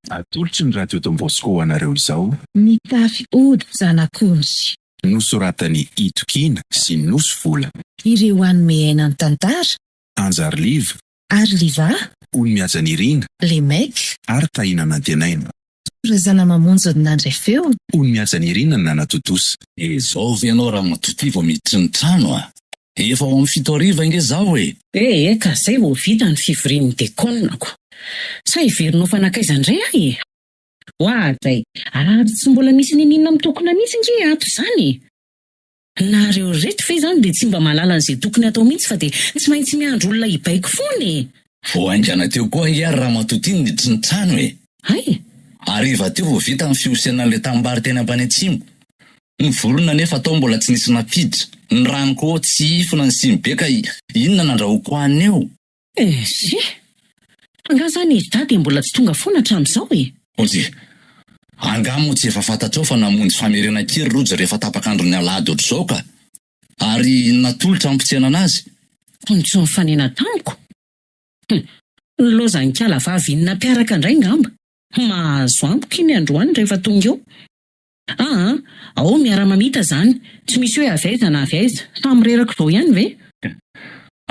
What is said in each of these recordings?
Atolotry ny radio Don Bosco ho anareo izao. Mitafy ody zanak'ondry. Nosoratany Itokina sy Nosy Vola. Ireo hanome aina ny tantara. Anjary Liva, Ary Liva, Olo Mihaja Nirina Lemek, ary Tahina Nantenaina. Razana mamonjy ny nandray feo. Olo Mihaja Nirina ny nanatotosa. Zao ve ianao raha matoty vao miditry ny trano a? Efa ao amin'ny 7 ariva inge zaho e. Ka zay vao vita ny fivorian'ny dekonako. Sa iverinao fanakaizandray ahy. Hoazay, ary tsy mbola misy ninina amin'ny tokona mihitsy nge ato izany. Nareo reto fe izany dia tsy mba mahalala an'izay tokony atao mihitsy fa dia tsy maintsy miandro olona hibaiko foana. Vao aingana teo koa inge ary raha matoty ny miditry ny trano e. Hay, Ariva teo vao vita ny fiosiana an'ilay tambary teny ambany atsimo. Ny vorona nefa atao mbola tsy nisy napiditra. Ny rano koa tsy ifona ny simbe ka inona nandrahoako an'ny eo. sy. Nga zany izy dady mbola tsy tonga foana hatramin'izao e. Ozy, angamo tsy efa fantatrao fa namonjy famerena kely rojo rehefa tapakandro ny alahady ohatr'izao ka. Ary natolotra ampitsena anazy. Tsy mifanena tamiko. Loza ny kala vavinina mpiaraka indray ngamba. Mahazo ampoka iny androany rehefa tonga eo. Ao miara-mamita zany. Tsy misy hoe avaiza na avaiza. Samy reraka izao ihany ve?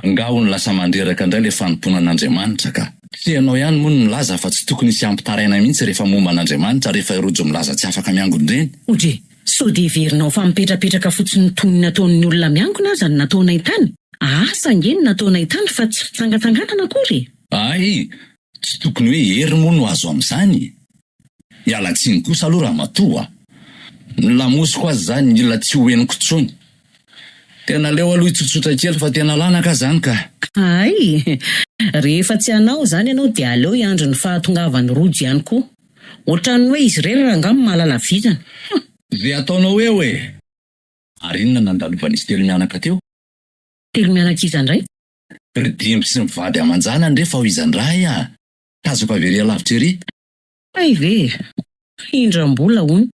Angaho ny lasa mandreraka indray le fanomponan'Andriamanitra ka. Tsy ianao ihany moa no milaza fa tsy tokony sy ampitaraina mihitsy rehefa momba an'Andriamanitra rehefa rojo milaza tsy afaka miangona ireny. Odre, so dia heverinao fa mipetrapetraka fotsiny tony nataon'ny olona miangona aza ny nataonay tany. Asa ngeny nataonay tany fa tsy fitsangatsanganana akory. Ay, tsy tokony hoe hery moa no azo amin'izany. Hialatsiny kosa aloha raha matoa. Ny lamosiko azy zany mila tsy hoeniko tsony. Tena leo aloha tsotsotra kely fa tena lanaka zany ka. Ay, rehefa tsy anao zany ianao dia aleo iandro ny fahatongavan'ny rojo ihany koa. Ohatrany hoe izy rera angamba mahalala vitana. Zay ataonao eo e. Ary inona nandalovan'izy telo mianaka teo? Telo mianaka izandray? Ry dimy sy mivady amanjana ndrefa ho izandray a. Tazoko avery alavitra ery. Ay ve, indram-bola hono.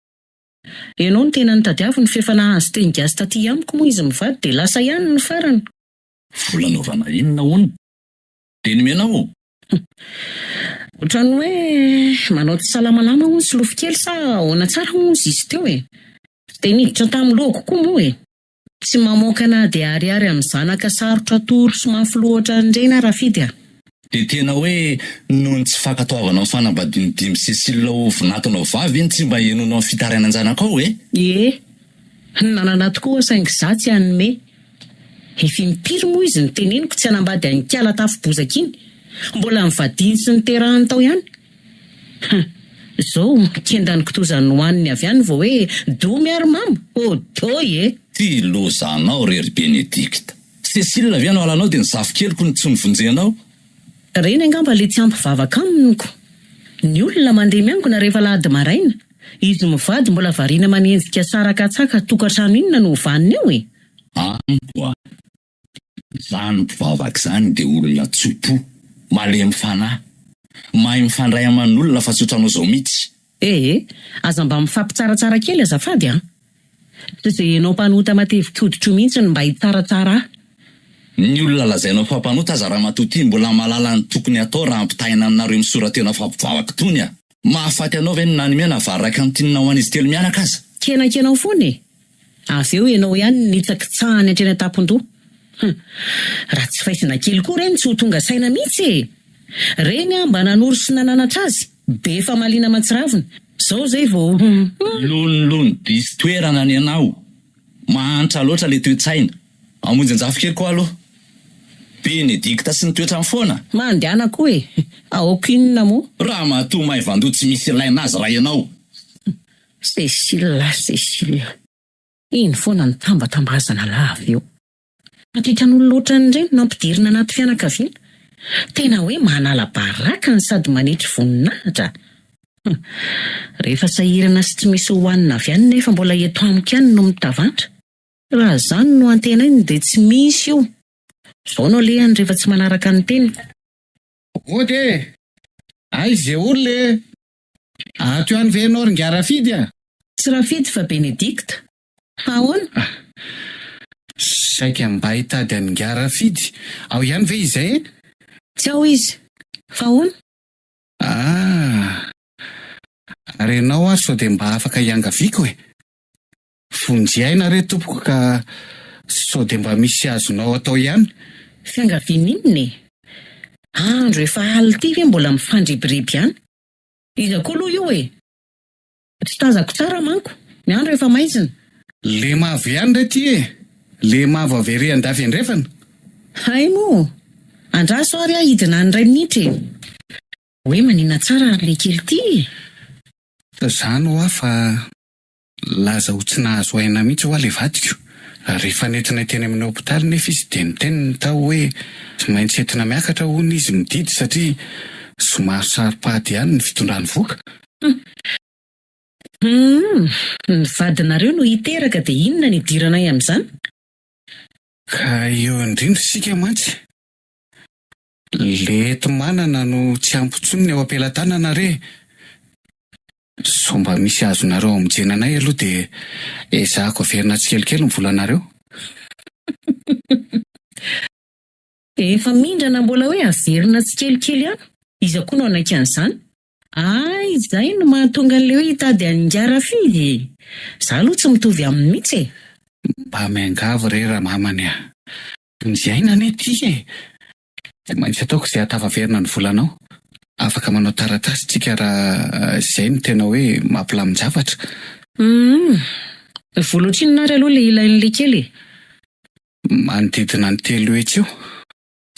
Ianao ny tena nitadiavy ny fefanahazy teny gasy taty amiko moa izy mivady dia lasa ihany ny farany. Volanaovana inona hono? Teny menao? Ohatrany hoe manao tsy salamalama hono sy lofo kely sa ahoana tsara hono izy teo e. Dia niditra tamin'ny loko koa moa e. Tsy mamoaka na dia ariary amin'ny zanaka sarotra toro sy mafiloatra andrena raha fidy a. Dia tena hoe nohony tsy fankatoavana amin'ny fanambadian'ny dimy Cécile ho vonatonao vavy iny tsy mba henonao amin'ny fitaraina anjanaka ao e? Nanana tokoa saingy za tsy hanome. Efa impiry moa izy ny teneniko tsy hanambady an'ny kiala tafo-bozaka iny. Mbola mivadiny sy ny terahany tao ihany. Zao kendany kitozany hoaniny avy ihany vao hoe do miaro mama. Doy e. Ty lozanao rery Benedikta. Cécile avy anao alanao dia ny zafy keliko ny tsy nivonjenao. Reny angamba le tsy ampivavaka aminiko. Ny olona mandeha miangona rehefa lahady maraina. Izy mivady mbola variana manenjika sarakatsaka tokantrano inona no vaniny eo e. Amiko a. Zany mpivavaka zany dia olona tsopo. Malemy fanahy. Mahay mifandray aman'olona fa tsy ohatranao zao mihitsy. Aza mba mifampitsaratsara kely azafady a. Izay ianao mpanota matevika hoditro mihitsy mba hitsaratsara. Ny olona lazainao fa mpanota aza raha matoty mbola mahalala ny tokony atao raha ampitahina aminareo misoratena fampivavaka tony a. Mahafaty anao ve ny nanymena varaka ny tinina ho an'izy telo mianaka aza? Kenakenao foana e. Avy eo ianao ihany nitsakitsahany hatreny an-tampon-doha. Raha tsy faisina kely koa reny tsy ho tonga saina mihitsy e. Reny a mba nanoro sy nananatra azy. Be fa malina matsiravina. Zao zay vao. Lonilony disy toerana ny anao. Mahantra loatra le toe-tsaina. Amonjy anjafy kely koa aloha. Benedikta sy ny toetrany foana. Mandehana koa e. Aoko inona moa? Raha matoa mahay vandoa tsy misy ilaina azy raha ianao. Cécile. Iny foana ny tambatambazana lava eo. Matitran'olo loatra n'ireny no ampidirina anaty fianakaviana. Tena hoe manala baraka ny sady manetry voninahitra. Rehefa sahirana sy tsy misy hohanina avy ihany nefa mbola eto amiko ihany no mitavandra. Raha zany no antena iny dia tsy misy io. Zao no lehany rehefa tsy manaraka ny teny. Ode! Aiza olona e? Ato ihany ve ianao ringa rafidy a? Tsy rafidy fa Benedikta. Ahoana? Saika mba hitady anga rafidy. Ao ihany ve izay e? Tsy ao izy. Fa ahoana? Ary ianao ary sao dia mba afaka hiangaviako e. Vonjy re tompoko ka sao dia mba misy azonao atao ihany. Fiangavian'inona e? Andro efa ality ve mbola mifandribiriby ihany? Iza koa aloha io e? Tsy tazako tsara manko, ny andro efa maizina. Le mavo ihany re ty e. Le mavo avy andavy andrefana. Hay mo, andraso ary ahidina ny ray minitra e. Hoe manina tsara ary le kely ty. Zany ho fa laza ho tsy nahazo aina mihitsy ho le vadiko. Rehefa nentina teny amin'ny hopitaly nefa izy dia niteny tao hoe tsy maintsy entina miakatra hono izy mididy satria somary saropady ihany ny fitondrany voka. Ny vadinareo no hiteraka dia inona ny idiranay amin'izany? Ka eo indrindra sika mantsy. Le eto manana no tsy ampotsoniny ao am-pelantanana re. So mba misy azonareo aminjenanay aloha dia ezahako averina tsikelikely ny volanareo. Efa mindrana mbola hoe averina tsikelikely ihany? Iza koa no anaikan'izany? Izay no mahatonga an'ilay hoe hitady angara fidy. Izaho aloha tsy mitovy aminy mihitsy e. Mba miangavy re ramamany a. Vonjyaina ane ty e. Maintsy ataoko izay hatavaverina ny volanao. Afaka manao taratasy tsika raha izay no tena hoe mampilamin-javatra. Voaloatrinina ary aloha le ilain'le kely e. Manodidina ny 3 hetsy eo.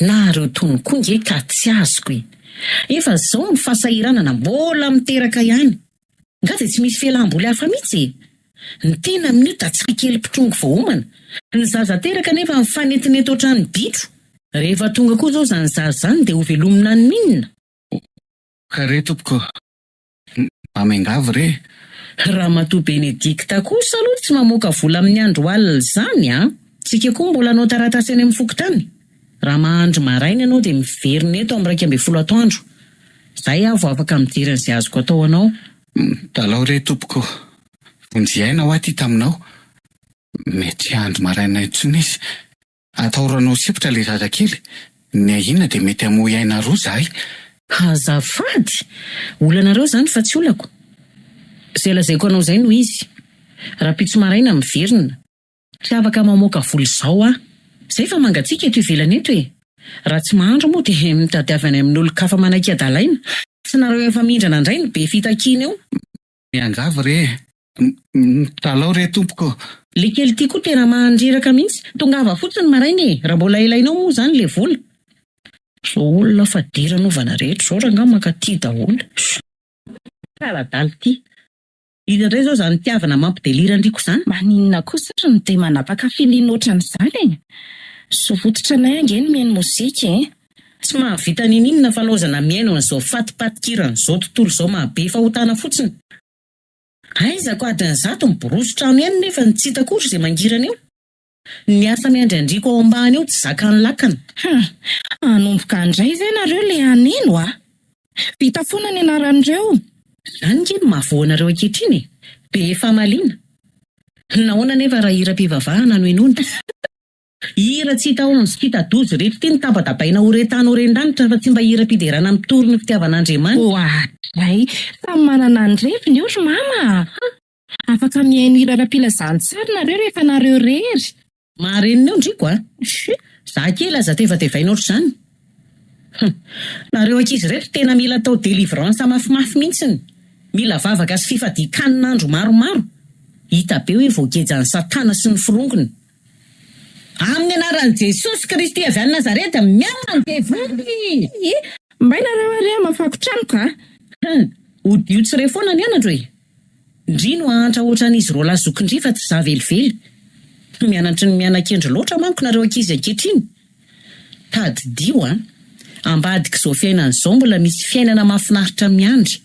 Na reo tononkonge ka tsy azoko e. Efa zao ny fahasahiranana mbola miteraka ihany. Nga dia tsy misy fialam-boly hafa mihitsy e. Ny tena amin'io datsika kely pitrongo vao homana. Ny zaza teraka nefa mifanetinety ohatrany bitro. Rehefa tonga koa zao zany zaza zany dia ho velomina ny minina. Ka re tompoko, mamiangavy re. Ramatoa Benedikta kosa aloha tsy mamoaka vola amin'ny andro alina izany a. Tsika koa mbola anao taratasy any amin'ny fokontany. Raha mahandro maraina ianao dia miverina eto amin'ny 12 atoandro. Izay avo afaka mijery an'izay azoko atao anao. Dalao re tompoko, vonjyaina ho aty taminao. Mety andro maraina intsony izy. Atahoranao sipotra le zazakely. Ny ahina dia mety hamoy aina roa zahay. Azafady, olanareo zany fa tsy olako. Izay lazaiko anao izay no izy. Raha pitso maraina miverina, tsy afaka mamoaka voly izao a. Izay fa mangatsiaka eto ivelany eto e. Raha tsy mahandro moa dia mitadiavana amin'ny olon-kafa manaiky adalaina. Tsy nareo efa mindrana indray ny be fitakiana eo. Miangavy re. Talao re tompoko. Le kely ty koa tena mahandreraka mihitsy. Tongava fotsiny maraina e. Raha mbola ilainao moa zany le vola. So olona fa diranovana rehetra zao raha nga makatỳ daholo. Taladala ty. Izy indray zao zany tiavana mampidelira andriko izany. Maninona kosa no dia manapaka-filiana ohatran'izany e. So fototra anay angeny mihaino mozika e. Tsy mahavita ninina falaozana mihaino an'izao fatipatikirana izao tontolo izao mahabe fahotana fotsiny. Aizako adiny zato miboroso-trano ihany nefa ny tsy hita akory izay mangirana eo. Ny asa miandriandriko ao ambany eo tsy zakany lakana. Anomboka andray izay nareo le aneno a. Vita foana ny anaran'ireo. Izany ngeny mahavoanareo ankehitriny e. Be famaliana. Nahoana nefa raha hira-pivavahana no enona. Hira tsy hita onzy kitadozy rehetra ty ny tabatabaina horetana ho rendanitra fa tsy mba hira-piderana amin'ny torony fitiavan'Andriamanitra. Zay, samy manana ny reviny io ry mama. Afaka mihaino hira ara-pilazantsary nareo rehefa nareo rery. Maharenina eo ndriko a. Za kely aza tevatevaina ohatr'izany. Nareo ankizy rehetra tena mila atao délivrance mafimafy mihitsiny. Mila vavaka sy fifadikan'andro maromaro. Hita be hoe voagejan'ny Satana sy ny firongony. Amin'ny anaran'i Jesosy Kristy avy any Nazareta miaina ny devily. Mba nareo are mafako trano ka. Odio tsy re foana ny anandro e. Ndry no ahantra ohatran'izy roa lazokindry fa tsy za velively. Mianatry ny mianan-kendro loatra manko nareo ankizy ankehitriny. Tadidio a. Ambadika izao fiainana izao mbola misy fiainana mahafinaritra miandry.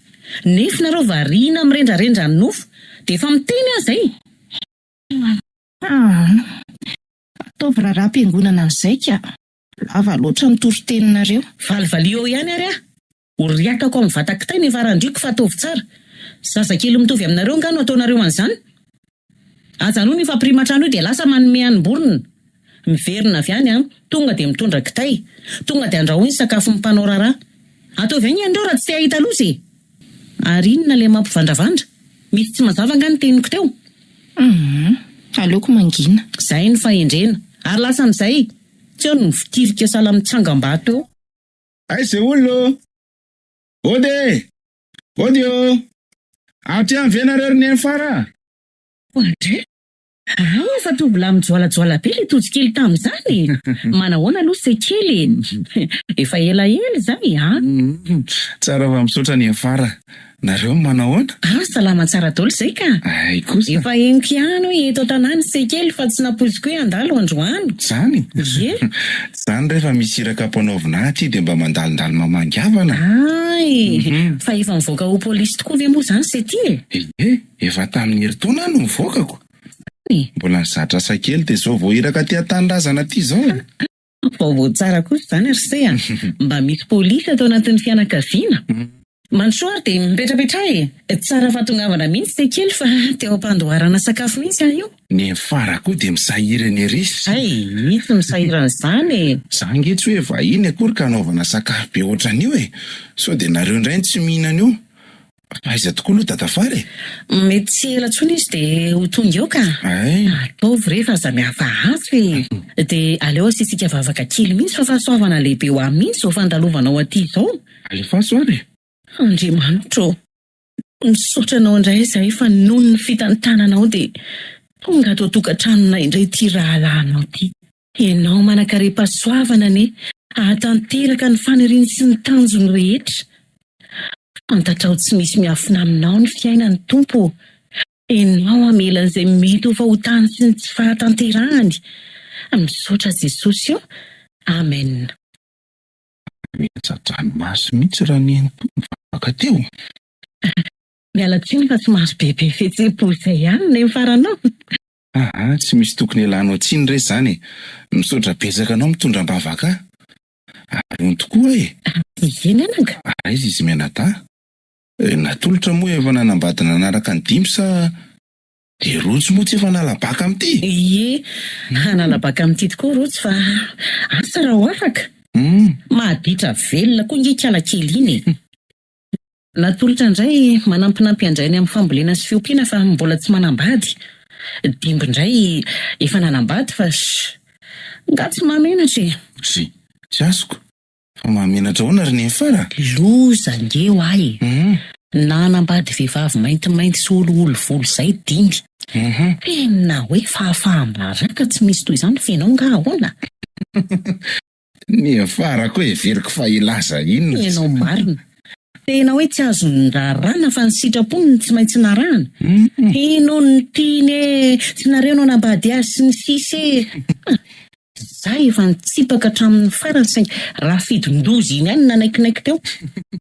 Nefa nareo variana mirendrarendra ny nofo dia efa miteny azy zay. Ataovy raharaham-piangonana an'izay ka. Lava loatra ny toro-teninareo. Valivali eo ihany ary a. Horiakako amin'ny vatakitay ny varandriko fa ataovy tsara. Zazakely mitovy aminareo nga no ataonareo an'izany. Aza noho ny fampirimatrano io dia lasa manome hanim-borona. Miverina avy any a, tonga dia mitondra kitay. Tonga dia andrahoiny sakafo mpanao raharaha. Ataovy any andreo raha tsy te hahita loza e. Ary inona ilay mampivandravandra? Misy tsy mazava nga ny teniko teo. Aleoko mangina. Zay ny fahendrena. Ary lasa amin'izay, tsy eo ny fitirika sala mitsangam-bato eo. Aiza olona? Ody io! Aty amin'ny venareo ny fara? Andre? Efa tovolahy mijoalajoala be ilay tojikely tamin'izany. Manahoana aloha sekely? Efa elaela zany, Tsara va misaotra ny fara. Nareo manahoana? Salama tsara daholo izay ka. Ay kosa. Efa henoko ihany eto an-tanàny sekely fa tsy napoiziko hoe handalo androany. Zany? Ie. Zany rehefa misy iraka ampanaovina aty dia mba mandalindalo mamangavana. Fa efa mivoaka ho polisy tokoa ve moa zany setie? Efa tamin'ny herintaona no mivoakako. Mbola nizatra sakely dia zao vao iraka aty an-tanindrazana aty zao. Vaovao tsara kosa zany Arsea. Mba misy polisy atao anatin'ny fianakaviana. Mansoa dia mipetrapetrahe. Tsara fatongavana mihitsy sekely fa teo ampandoharana sakafo mihitsy io. Ny fara koa dia misahiry ny risy. Itsy misahiran'izany. Zangy tsy hoe vahiny akory ka anaovana sakafo be ohatran'io sao dia nareo indray tsy mihinana io. Aiza tokoa aloha dadafary? Mety tsy ela tsony izy dia ho tonga eo ka. Ataovy rehefa aza mihafa hafa dia aleo asisika vavaka kely mihitsy fa fahasoavana lehibe ho amin'ny mihitsy zao fandalovanao aty izao. Alefaso ary? Andriamanitra, misaotra anao indray izay fa noho ny fitantananao dia tonga ato tokantranonay indray ty rahalahinao ty. Ianao manankarem-pahasoavana anie, ahatanteraka ny faniriany sy ny tanjony rehetra. Fantatrao tsy misy miafina aminao ny fiainany Tompo. Ianao amelan'izay mety ho fahotany sy ny tsy fahatanterahany. Misaotra Jesosy io. Amen. Mihatsa-dranomasy mihitsy raha ny mivavaka teo. Miala tsiny fa tsy mahazo bebe fihetseham-po izay ihany ny faranao. Tsy misy tokony ilanao tsiny re zany. Misaotra betsaka anao mitondra mbavaka. Ary ony tokoa Eny ananga. Aiza izy mianata? Natolotra moa efa nanambadina anaraka ny dimy sa dia rotsy moa tsy efa nalabaka amin'ity? Ie, nalabaka amin'ity tokoa rotsy fa asa raha ho afaka. Mahaditra velona koa nge kiala kely iny. Natolotra indray manampinampy andray ny amin'ny fambolena sy fiompiana fa mbola tsy manambady. Dimbo indray efa nanambady fa nga tsy mahamenatra. Tsy azoko. Fa mahamenatra hoana ry ny fara? Loza ngeo ahy. Nanambady vehivavy maintimainty sy olo volo izay dimy. Tena hoe fahafahambaraka tsy misy toy izany fianao nga ahoana? Ny fara koa everiko fa ilaza inona. Ianao marina. Tena hoe tsy azo narana fa ny sitrapony tsy maintsy narana. Ino ny tiany tsy nareo no nambady azy sy ny sisy. Zay efa nitsipaka hatramin'ny farany saingy raha fidin-dozy iny ihany nanaikinaiky teo.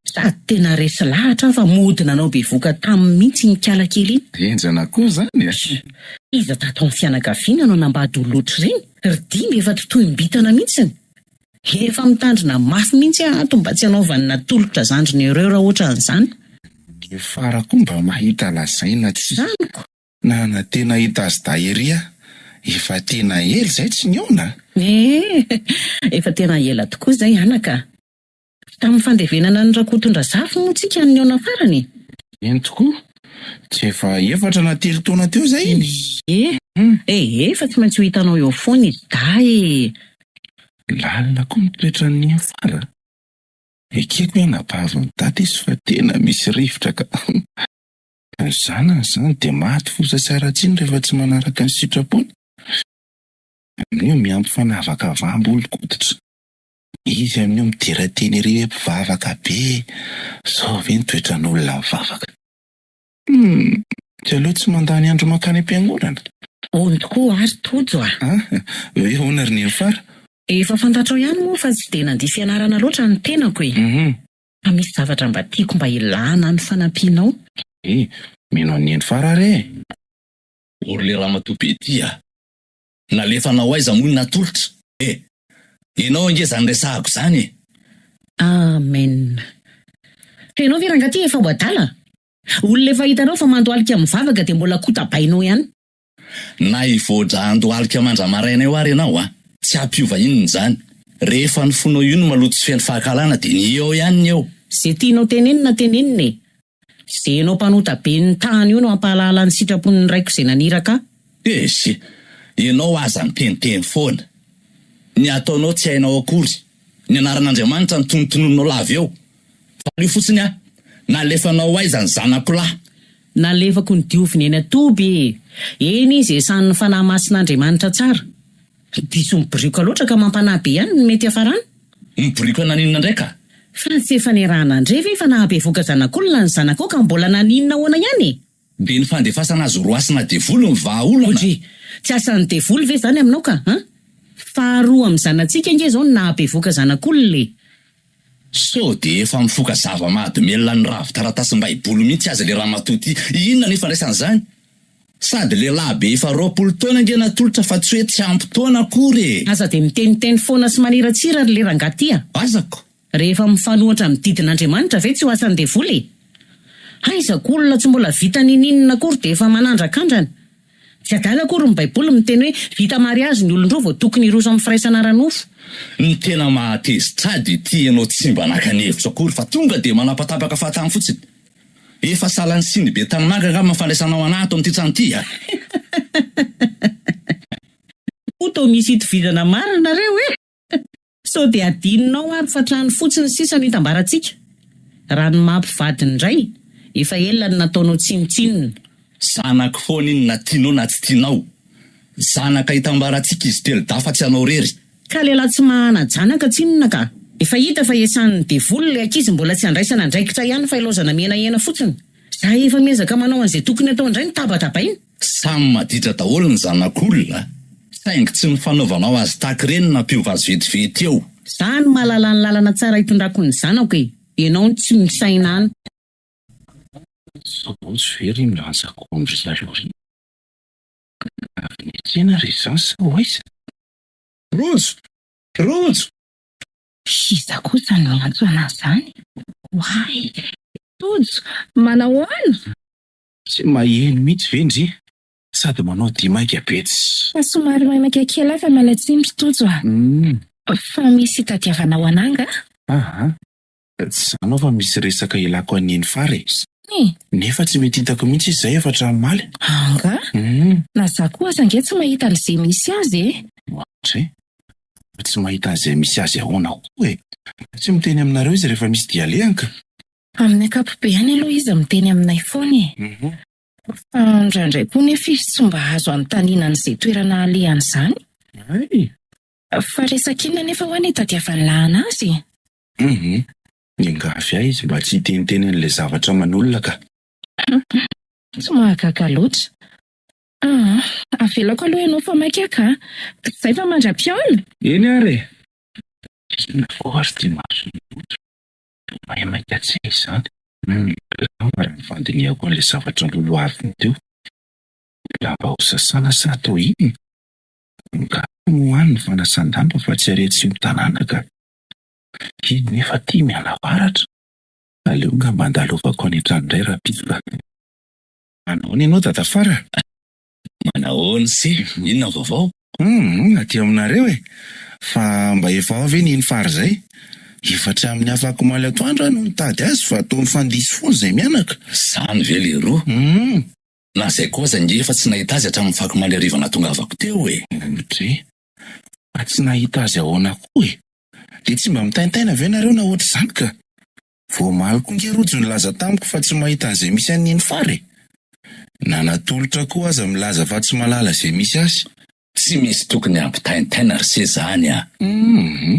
Sady tena resy lahatra fa modina anao bevoka tamin'ny mihitsy ny kiala kely iny. Enjana koa zany. Iza tato amin'ny fianakaviana no nambady olotra ireny. Ry dimy efa totoim-bitana mihitsiny. Efa mitandrina mafy mihitsy ato mba tsy hanaovany natolotra zandriny ireo raha ohatra an'izany. Ny fara koa mba mahita lazaina tsy zaniko. Na tena hita azy daheria. Efa tena ela zay tsy niona. Efa tena ela tokoa zay anaka. Tamin'ny fandevenana ny rakotondra zafy moa tsika ny niona farany. Eny tokoa. Tsy efa efatra na 3 taona teo zay iny. Efa tsy maintsy ho hitanao eo foana izy lalina koa mitoetra ny fara. Ekeko hoe napavy daty izy fa tena misy rivotra ka. Zanany zany dia maty fosa tsara tsiny rehefa tsy manaraka ny sitrapony. Amin'io miampy fanavaka vambo olo-koditra. Izy amin'io midera teny ery hoe mpivavaka be. Sao ve nitoetra n'olona mivavaka? Tsy aleo tsy mandany andro makany am-piangonana. Ony tokoa ary tojo Hoe hoana ry ny fara? Efa fantatrao ihany moa fa tsy dia nandia fianarana loatra ny tenako Fa misy zavatra mba tiako mba ilana ny fanampianao. Mino an'ny fara re. Or le ramatoa ty nalefanao aiza moa natolotra. Ianao nge zany resahako zany. Amen. Ianao ve rangaty efa voadala? Olona efa hitanao fa mandoalika mivavaka dia mbola kotabainao ihany. Na ivoatra andoalika mandramaraina eo ary ianao tsy ampiova inony zany. Rehefa ny fonao io no maloto sy fiain'ny fahakalana dia ny eo ihany ny eo. Zay tianao tenenina tenenina. Izay ianao mpanota be ny tany io no ampahalala ny sitrapon'ny raiko izay naniraka. Esy, ianao aza miteniteny foana. Ny ataonao tsy hainao akory. Ny anaran'Andriamanitra ny tonontononao lava eo. Fa io fotsiny nalefanao aiza ny zanako lahy. Nalefako ny dioviny eny Atoby. Eny izy esan'ny fanahy masin'Andriamanitra tsara. Diso miboriko loatra ka mampanahy be ihany ny mety hafarana. Miboriko naninona ndraika? Fa tsy efa nirahana andrefy fa nahabevoaka zanak'olona ny zanako ka mbola naninona hoana ihany. Be ny fandefasana azy roasina devolo ny vahaolana. Ohatry, tsy asan'ny devolo ve zany aminao ka? Faharoa amin'ny zanantsika nge zao ny nahabevoaka zanak'olona. So de efa mifoka zava-mahadomelona ny ravin-taratasim-baiboly mihitsy azy le ramatoty. Inona nefa raisan'izany? Sady lehilahy be efa 20 taona nge natolotra fa tsy hoe tsy ampy taona akory. Aza de miteniteny foana sy maniratsira ry le rangatia. Azako. Rehefa mifanohitra amin'ny didin'Andriamanitra ve tsy ho asan'ny devoly? Aizako olona tsy mbola vita nininona akory de efa manandra-kandrana. Tsy adala akory ny baiboly miteny hoe vita mariazy ny olon-droa vao tokony hiroso amin'ny firaisana ranofo. Ny tena mahatezi-tsady ty ianao tsy mba naka-nevitra akory fa tonga de manapatapaka fahatany fotsiny. Efa salan'ny siny be tanimanga nga mafandraisanao anato amin'ity trano ty. Oto misy hitovidana marina reo So de adininao ary fa trano fotsiny sisa ny tambarantsika. Raha ny mampivady indray, efa ela ny nataonao tsinotsinona. Zanaka foana iny na tianao na tsy tianao. Zanaka hitambarantsika izy telo dafa tsy anao rery. Ka lehilahy tsy mahana-janaka tsinona ka? Efa hita fa esan'ny devoly le ankizy mbola tsy andraisana andraikitra ihany fa ilaozana menahena fotsiny. Za efa miezaka manao an'izay tokony atao indray ny tabatabaina. Samy maditra daholo ny zanak'olona. Saingy tsy mifanaovanao azy taky-reny nampiova azy vetivety eo. Za ny mahalala ny lalana tsara hitondrako ny zanako ianao tsy misaina any. Tsy very milantsako amindry zareo ry. Avy ny tsena ry izany sa ho aiza? Rojo! Iza kosa no antso anazy zany? Why? Tojo, manao ahoana? Tsy maheno mihitsy vendry. Sady manao dimaika betsy. Fa somary maimaka kely fa malatsindry Tojo. Fa misy tadiavanao ananga? Tsy zanao fa misy resaka ilako aniny fary. Nefa tsy mety hitako mihitsy izay efa tranomaly. Anga? Na za koa ange tsy mahita an'izay misy azy Ohatry. Tsy mahita an'izay misy azy ahoana koa Tsy miteny aminareo izy rehefa misy dialehanka. Amin'ny ankapobeny aloha izy miteny aminay foana Fa indraindray koa nefa izy tsy mba azo anontaniana an'izay toerana alehany izany. Fa resak'inona nefa ho any tadiavany lahana azy? Ingafy ahy izy mba tsy hiteniteny an'ilay zavatra manolona ka. Tsy mahagaga loatra. Avelako aloha ianao fa maika ka. Izay fa mandra-piaona? Eny ary. Ary ty maso ny loatra. Maika tsy izany. Ary mifandiniako an'ilay zavatra loloaviny teo. Lamba ho sasana sa atao iny. Nga moany ny fanasan-damba fa tsy aretsy ny tanàna ka. Iny nefa ty mianavaratra. Aleo nga mba andalovako any an-trano indray raha pitsika. Manao ianao dadafara? Manahoana sy? Inona vaovao? Aty aminareo Fa mba efa avy iny fary zay. Efatra amin'ny afako maly atoandro no nitady azy fa atao mifandisy foana izay mianaka. Zany ve le roa? Na zay kosa nge efa tsy nahita azy hatramin'ny fakomaly arivana tonga avako teo Fa tsy nahita azy ahoana koa De tsy mba mitaintaina ve nareo na ohatry izany ka? Vao maliko nge rojo nilaza tamiko fa tsy mahita an'izay misy an'iny fary. Na natolotra koa aza milaza fa tsy malala izay misy azy. Tsy misy tokony ampitaintaina ry se zany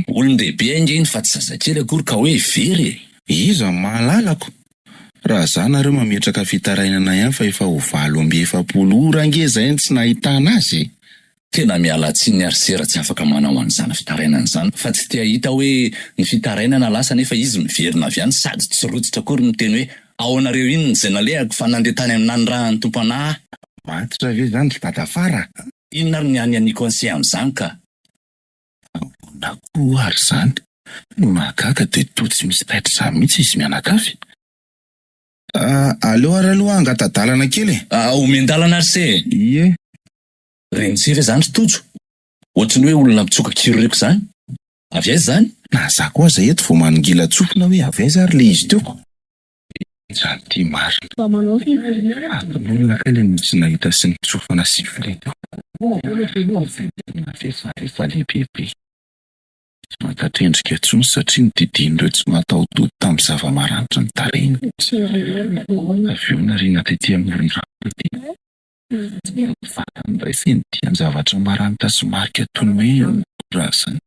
Olon-dehibe nge iny fa tsy zazakely akory ka hoe very. Iza mahalalako. Raha za nareo mametraka fitarainana ihany fa efa ho 7-10 ora nge zay tsy nahitana azy. Tena miala tsiny ary sera tsy afaka manao an'izany fitarainana izany fa tsy tia hita hoe ny fitarainana lasa nefa izy miverina avy any sady tsy rotsitra akory miteny hoe ao anareo iny zay nalehako fa nandeha tany aminany raha ny tompo-anahy. Matitra ve zany ry dadafara? Inona ary ny any aniko an'izay amin'izany ka? Na koa ary zany. Mahagaga de to tsy misy taitra izany mihitsy izy mianakavy. Aleo ary aloha angatadalana kely Omendalana ary se. Ie. Renitsy zany Tojo. Ohatry ny hoe olona mitsoka kiroreko zany. Avy aiza zany? Na za koa zay eto vao maningila tsofina hoe avy aiza ary le izy teo. Izany ty marina. Olona kely tsy nahita sy nitsofana sy filety. Efa lehibebe. Tsy mankatendrika intsony satria ny didin'ireo tsy matahodody tamin'ny zava-maranitra ny tarehiny. Avy eo nariana tetỳ amin'ny rano. Vatany iray feno dian-javatra maranitra sy marika toy ny hoe razana.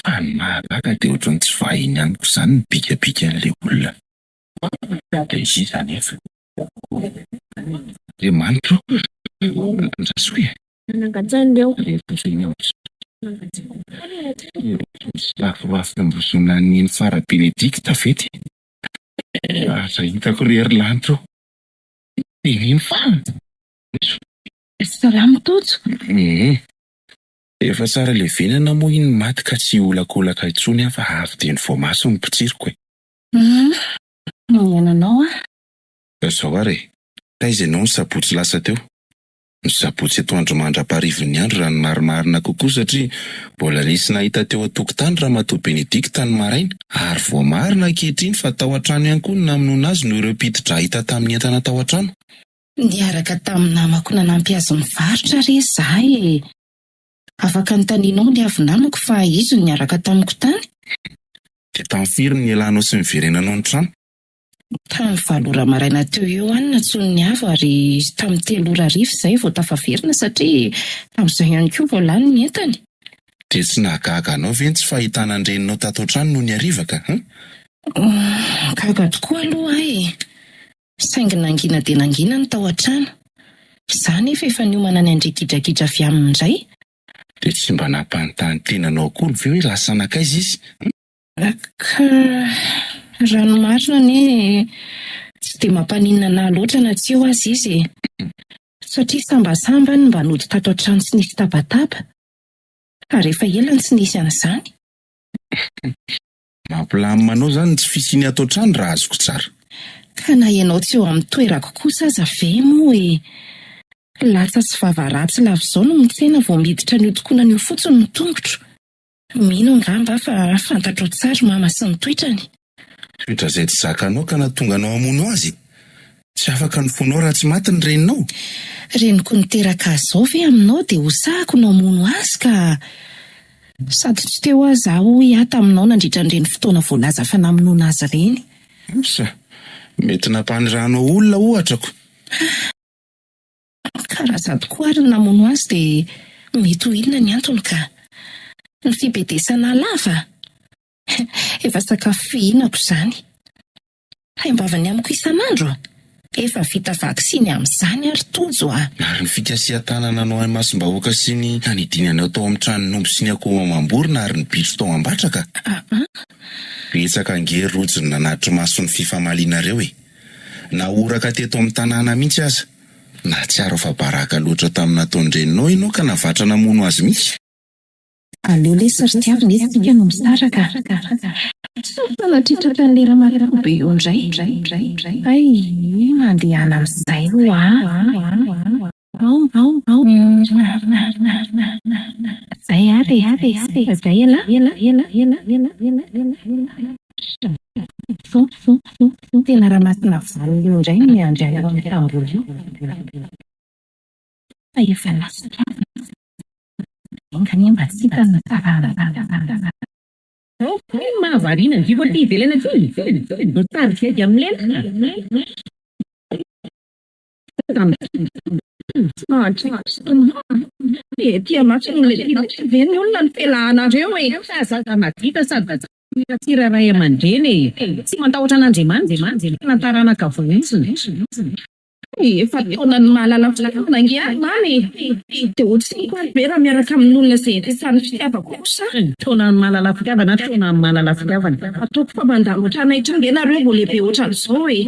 Fa ny mahagaga dia ohatran'ny tsy vahiny ihany koa izany ny bikabikan'ilay olona. Dia izy izany efa. Dia manitro. Nandrasoe. Lafirafy ambosona ny Fara Benedikta vety. Aza hitako rery lanitro. Dia iny fa. Salamo tojo. Efa tsara le venana moa iny maty ka tsy olakolaka intsony fa avy dia ny voamaso ny pitsiriko e. Iananao Zao are, taiza ianao ny sabotsy lasa teo? Ny sabotsy eto andro mandra-parivon'ny andro raha ny marimarina kokoa satria mbola nisy nahita teo an-tokotany Ramatoa Benedikta ny maraina ary voamarina ankehitriny fa tao an-trano ihany koa ny namonoana azy noho ireo mpitidra hita tamin'ny entana tao an-trano. niaraka tamin'ny namako nanampy azy mivarotra re zahay. Afaka notanianao ny avy namako fa izy no niaraka tamiko tany. Dia tamin'ny firy ny ilanao sy ny verenanao ny trano? Tamin'ny 7 ora maraina teo eo any natsony ny avy ary tamin'ny 3 ora arivo izay vao tafaverina satria tamin'izay ihany koa vao lany ny entany. Dia tsy nahagaga anao ve tsy fahitana ny reninao tato an-trano noho ny arivaka? Gaga tokoa aloha ahy. Saingy nangina dia nangina ny tao an-trano. Izany efa niomana ny andrikidrakidra avy aminy indray. Dia tsy mba nampanontany tenanao koa ve hoe lasa nakaiza izy? Ka ranomarina ne tsy dia mampaninona na loatra na tsy eo azy izy. Satria sambasambany mba nody tato an-trano tsy nisy tabataba. Ary efa ela tsy nisy an'izany. Mampilaminao izany tsy fisiany ato an-trano raha azoko tsara. Ka na ianao tsy eo amin'ny toerako kosa aza ve moa e. Latsa sy vavaratsy lavizao no mitsena vao miditra ny otokonany io fotsiny ny tongotro. Mino angamba fa fantatro tsara mama sy ny toetrany. Toetra izay tsy zakanao ka nahatonga anao hamono azy. Tsy afaka ny fonao raha tsy maty ny reninao. Reniko niteraka azao ve aminao dia hosahako no hamono azy ka sady tsy teo azy aho hiata aminao nandritra ny reny fotoana voalaza fa namonoana azy reny. Mety nampaniranao olona ohatrako. Karaza tokoa ary namono azy dia mety ho inona ny antony ka ny fibedesana lava. Efa sakafo fihinako izany. Haimbavany amiko isan'andro. Efa vita vaksiny amin'izany ary tojo ah. Ary ny fikasihan-tanana anao amin'ny masom-bahoaka sy ny hanidinanao tao amin'ny tranon'omby sy ny akoho amam-borona ary ny bitro tao am-batraka. Betsaka angery rojony nanatitra maso ny fifamalianareo e. Nahoraka teto amin'ny tanàna mihitsy aza. Na tsy aro fa baraka loatra tamin'ny nataon'ny reninao ianao ka navatra namono azy mihitsy. Aleo le saritiavina izy tsika no misaraka. Tsy natritraka ny lera marina be eo indray. Ay, mandehana amin'izay io ah. Zay ary. Zay tena raha masina valona eo indray ny andray ao amin'ny tamboho io. Efa lasa ka mba tsy hitana tsara. Mahavariana ny vivo ty ivelana ty. Notarika edy amin'ny Tia matsiny le veny olona ny fialahanareo e. Sady madita sady tsiraray aman-dreny e. Tsy matahotra an'Andriamanitra. Nataranaka vonintsiny. Efa taona ny mahalala filahavana angia mamy. Dia ohatriny koa be raha miaraka amin'olona izay resany fitiavako kosa. Taona ny mahalala fitiavana, taona ny mahalala fitiavana. Ataoko fa mandamatra anay itrangenareo vao lehibe ohatran'izao e.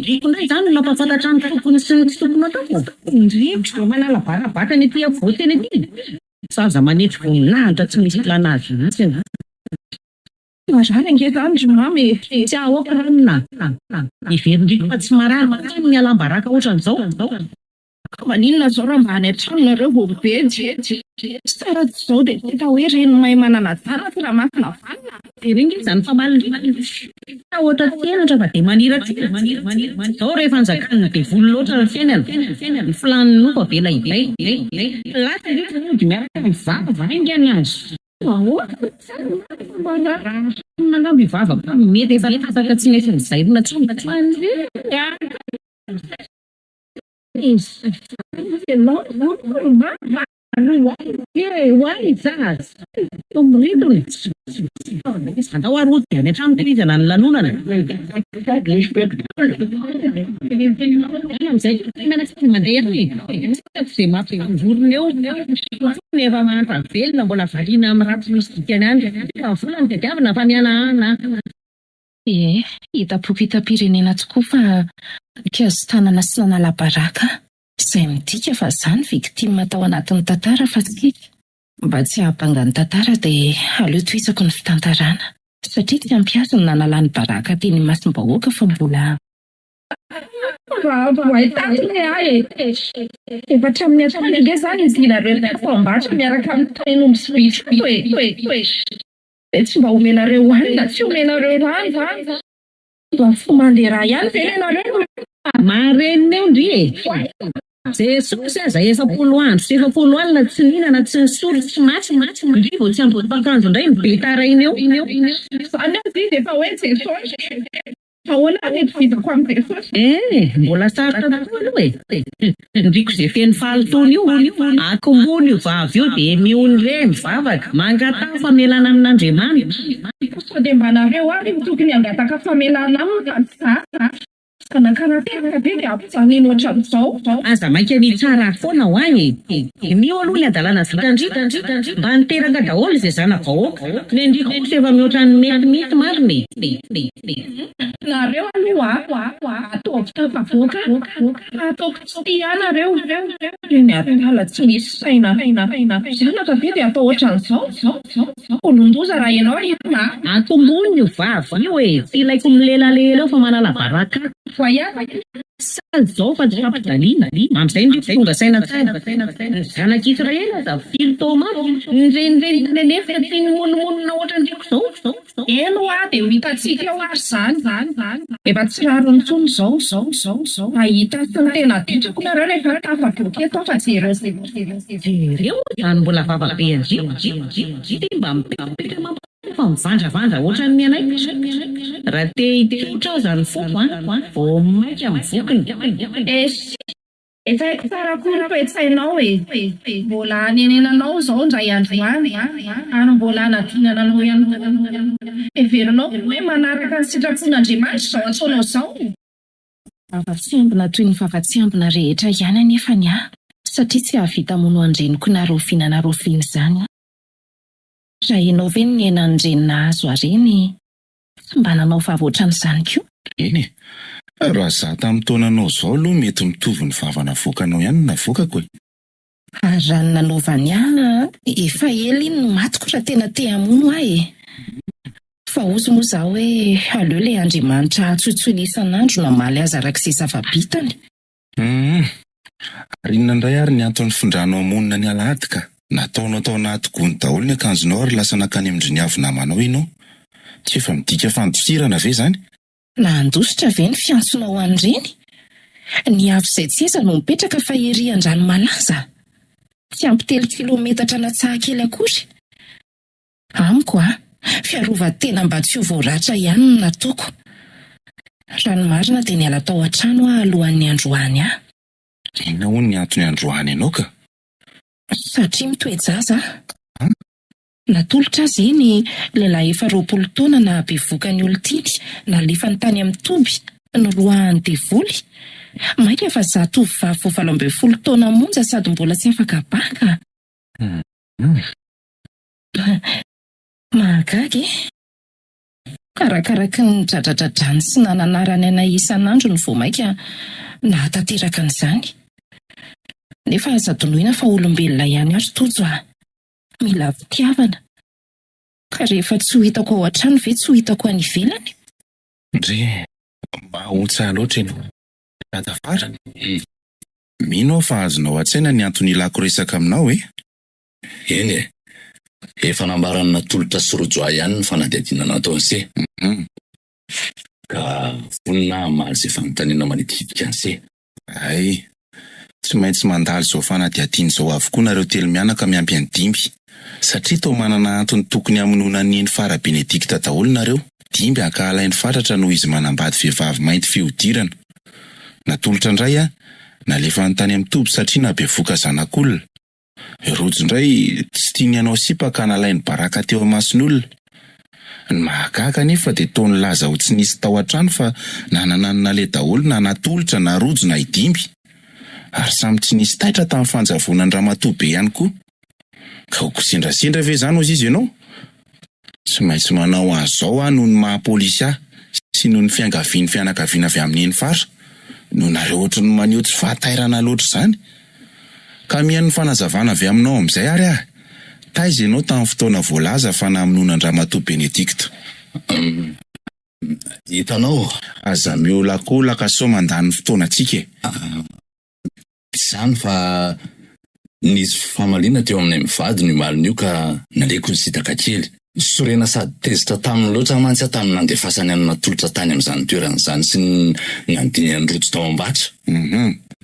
Rikondray izany no mampafantatra ny tompony sy ny tsy tokony atao. Indrindra manala barabaka ny ety avoteny ety. Saza manetry voninahitra tsy misy lanazy mihitsy. Marary ange izany ry mamy. Tsy ahoaka ranona. Iverindraiky fa tsy marary mankany ny alam-baraka ohatran'izao. Maninona zao raha mba any an-tranonareo vao be. Tsara izao dia tena hoe reny mahay manana tsara ty raha masina valina. Dia ringy izany fa malina. Ohatra fiainatra fa dia maniratsika. Zao rehefa nizakana dia voly loatra ny fiainana. Ny filaniny fa vela ilay. Lasa izy dia miaraka mivava vaingany azy. Manamby mivava mety efa afaka tsy nesy nizairina tsony. Andao aroty dia any an-trano dia izy anany lanonana. Amin'izay menakitsy mandeha izay mampivorona eo nefa manatra velona mbola variana amin'ny ratsy misy dikany any. Volany dia diavina fa mianahana. Hitapirenena tokoa fa nikazo tanana sy nanala baraka. Izay midika fa izany victime tao anatin'ny tantara fa tsika. Mba tsy hahabanga ny tantara dia aleo tohizako ny fitantarana. Satria tsy ampiasa ny nanalany baraka teny masim-bahoaka fa mbola efa hatramin'ny atoandro izany izy nareo fambatra miaraka amin'ny tain'omby sy bitro. Tsy mba omenareo hanina, tsy omenareo rano. Mba mandeha raha ihany ve ianareo? Marenina eo ndry Jesosy aza 10 andro sy 10 alina tsy nihinana tsy nisolo tsy matsy ndry vao tsy ambodim-pakanjo indray ny be tarainy eo. Izany azy izy efa hoe Jesosy. Ahoana mety vitako amin'ny Jesosy? Mbola sarotra tokoa aloha ndriko izay feno fahalotony io akombony io vavy io dia miony re mivavaka mangatao famelana amin'Andriamanitra. Sao dia mba nareo ary tokony hangataka famelana aminy ka nakarakara be dia ampijanino hatramin'izao. Aza maika ny tsara foana ho any. Nio aloha ny adalana vitandrika mba niteraka daholo izay zanavahoaka. Ny ndriko kosa efa mihoatra ny metimety mariny. Nareo aloha ataovy tafavoaka. Ataoko tsy ianareo. Ny atala tsy misy saina. Zanaka be dia atao ohatran'izao. Olondoza raha ianao ritma. Atombony io vavy io tsy ilaiko milelalela eo fa manala baraka. Sady zao fa tsy fampidaliana. Amin'izay ndriko tonga saina tsara. Zanak'Israely aza filo taoma ny nefa tiany monomonona ohatran'ndriko zao. Eno dia hitantsika eo ary zany. Efa tsy raro intsony zao. Ahita sy ny tena ditako nareo rehefa tafaboaka eto fa jereo. Izany mbola vavabe andriko mba mipetraka fa mivandravandra ohatran'ny anay. Raha te hitotra aho zany foko vao maika mivokiny. Efa haiko tsara koa toe-tsainao mbola hanenenanao zao ndray andro any ary mbola hanadinananao ihany. Everinao hoe manaraka ny sitrapon'Andriamanitra zao atsaonao zao. Fafatsiambina toy ny fafatsiambina rehetra ihany anefa ny satria tsy hahavita mono andreniko na rofina na rofiny izany. Raha ianao ve ny enandrenina azo areny tsy mba nanao vavoatran'izany koa? Eny raha za tamin'ny taonanao zao aloha mety mitovy ny vavana voakanao ihany na voakako. Raha ny nanaovany efa ela iny no matiko raha tena te hamono fa ozy moa zaho hoe aleo ilay Andriamanitra atsotsoina isan'andro namaly azy arak'izay zava-bitany. Ary inona indray ary ny antony findranao hamonina ny alahady ka nataonao tao anaty gony daholo ny akanjonao ary lasa nakany amin'ny avy namanao ianao. Tsy efa midika fandokirana ve zany? Na andositra ve ny fiantsonao an'ireny? Ny avy izay tsy eza no mipetraka fa ery an-drano malaza. Tsy ampy 3 kilometatra natsahakely akory. Amiko fiarovan-tena mba tsy ho voaratra ihany no nataoko. Raha ny marina dia niala tao an-trano alohan'ny androany. Inona hono ny antony androany ianao ka? Satria mitoejaza. Natolotra azy iny lehilahy efa 20 taona na bevokany olon-tiny nalefany tany amin'ny Toby noroahany devoly. Maika fa za tovovavy vao 12 taona monja sady mbola tsy afaka baka. Mahagaga karakaraky ny dradradradrany sy nananarany anay isan'andro ny vao maika nahatanteraka an'izany. Nefa aza donoina fa olombelona ihany ary tojo mila fitiavana. Ka rehefa tsy ho hitako ao an-trano ve tsy ho hitako any ivelany? Ndre mba ontsa loatra ianao. Radafara. Mino fa azonao an-tsaina ny antony ilako resaka aminao Eny efa nambarana natolotra sy rojoa ihany ny fanadihadiana natao an'se. Ka vonina maro izay fanontaniana manitidika an'se. Ay, tsy maintsy mandalo zao fanadihadiana zao avokoa nareo telo mianaka miampy any Dimby. Satria tao manana antony tokony hamonoana ny fara Benedikta daholo nareo. Dimby ankahalainy fatratra noho izy manambady vehivavy mainty fihodirana. Natolotra indray nalefa ny amin'ny toby satria nabevoka zanak'olona. Rojo indray tsy tiany anao sipa ka nalainy baraka teo amason'olona. Ny mahagaga nefa dia toa nilaza ho tsy nisy tao an-trano fa nanananina le daholo na natolotra na rojo na Dimby. Ary samy tsy nisy taitra tamin'ny fanjavonan'ny ramatoa be ihany koa. Ka ho kosendrasendra ve izany hozy izy ianao? Tsy maintsy manao an'izao noho ny mahapolisy sy noho ny fiangavian'ny fianakaviana avy amin'iny fara. No nareo ohatry ny maneho tsy fahatairana loatra izany. Ka mihaino ny fanazavana avy aminao amin'izay ary taiza ianao tamin'ny fotoana voalaza fa namonoana ny ramatoa Benedikta. Hitanao, aza miolakolaka sao mandany fotoana antsika. Izany fa nisy famaliana teo aminay mivady ny malon'io ka naleko ny sitaka kely. Sorena sady tezitra tamin'ny loatra mantsy tamin'ny nandefasany any natolotra tany amin'izany toerana izany sy ny nandiny rojo tao am-batra.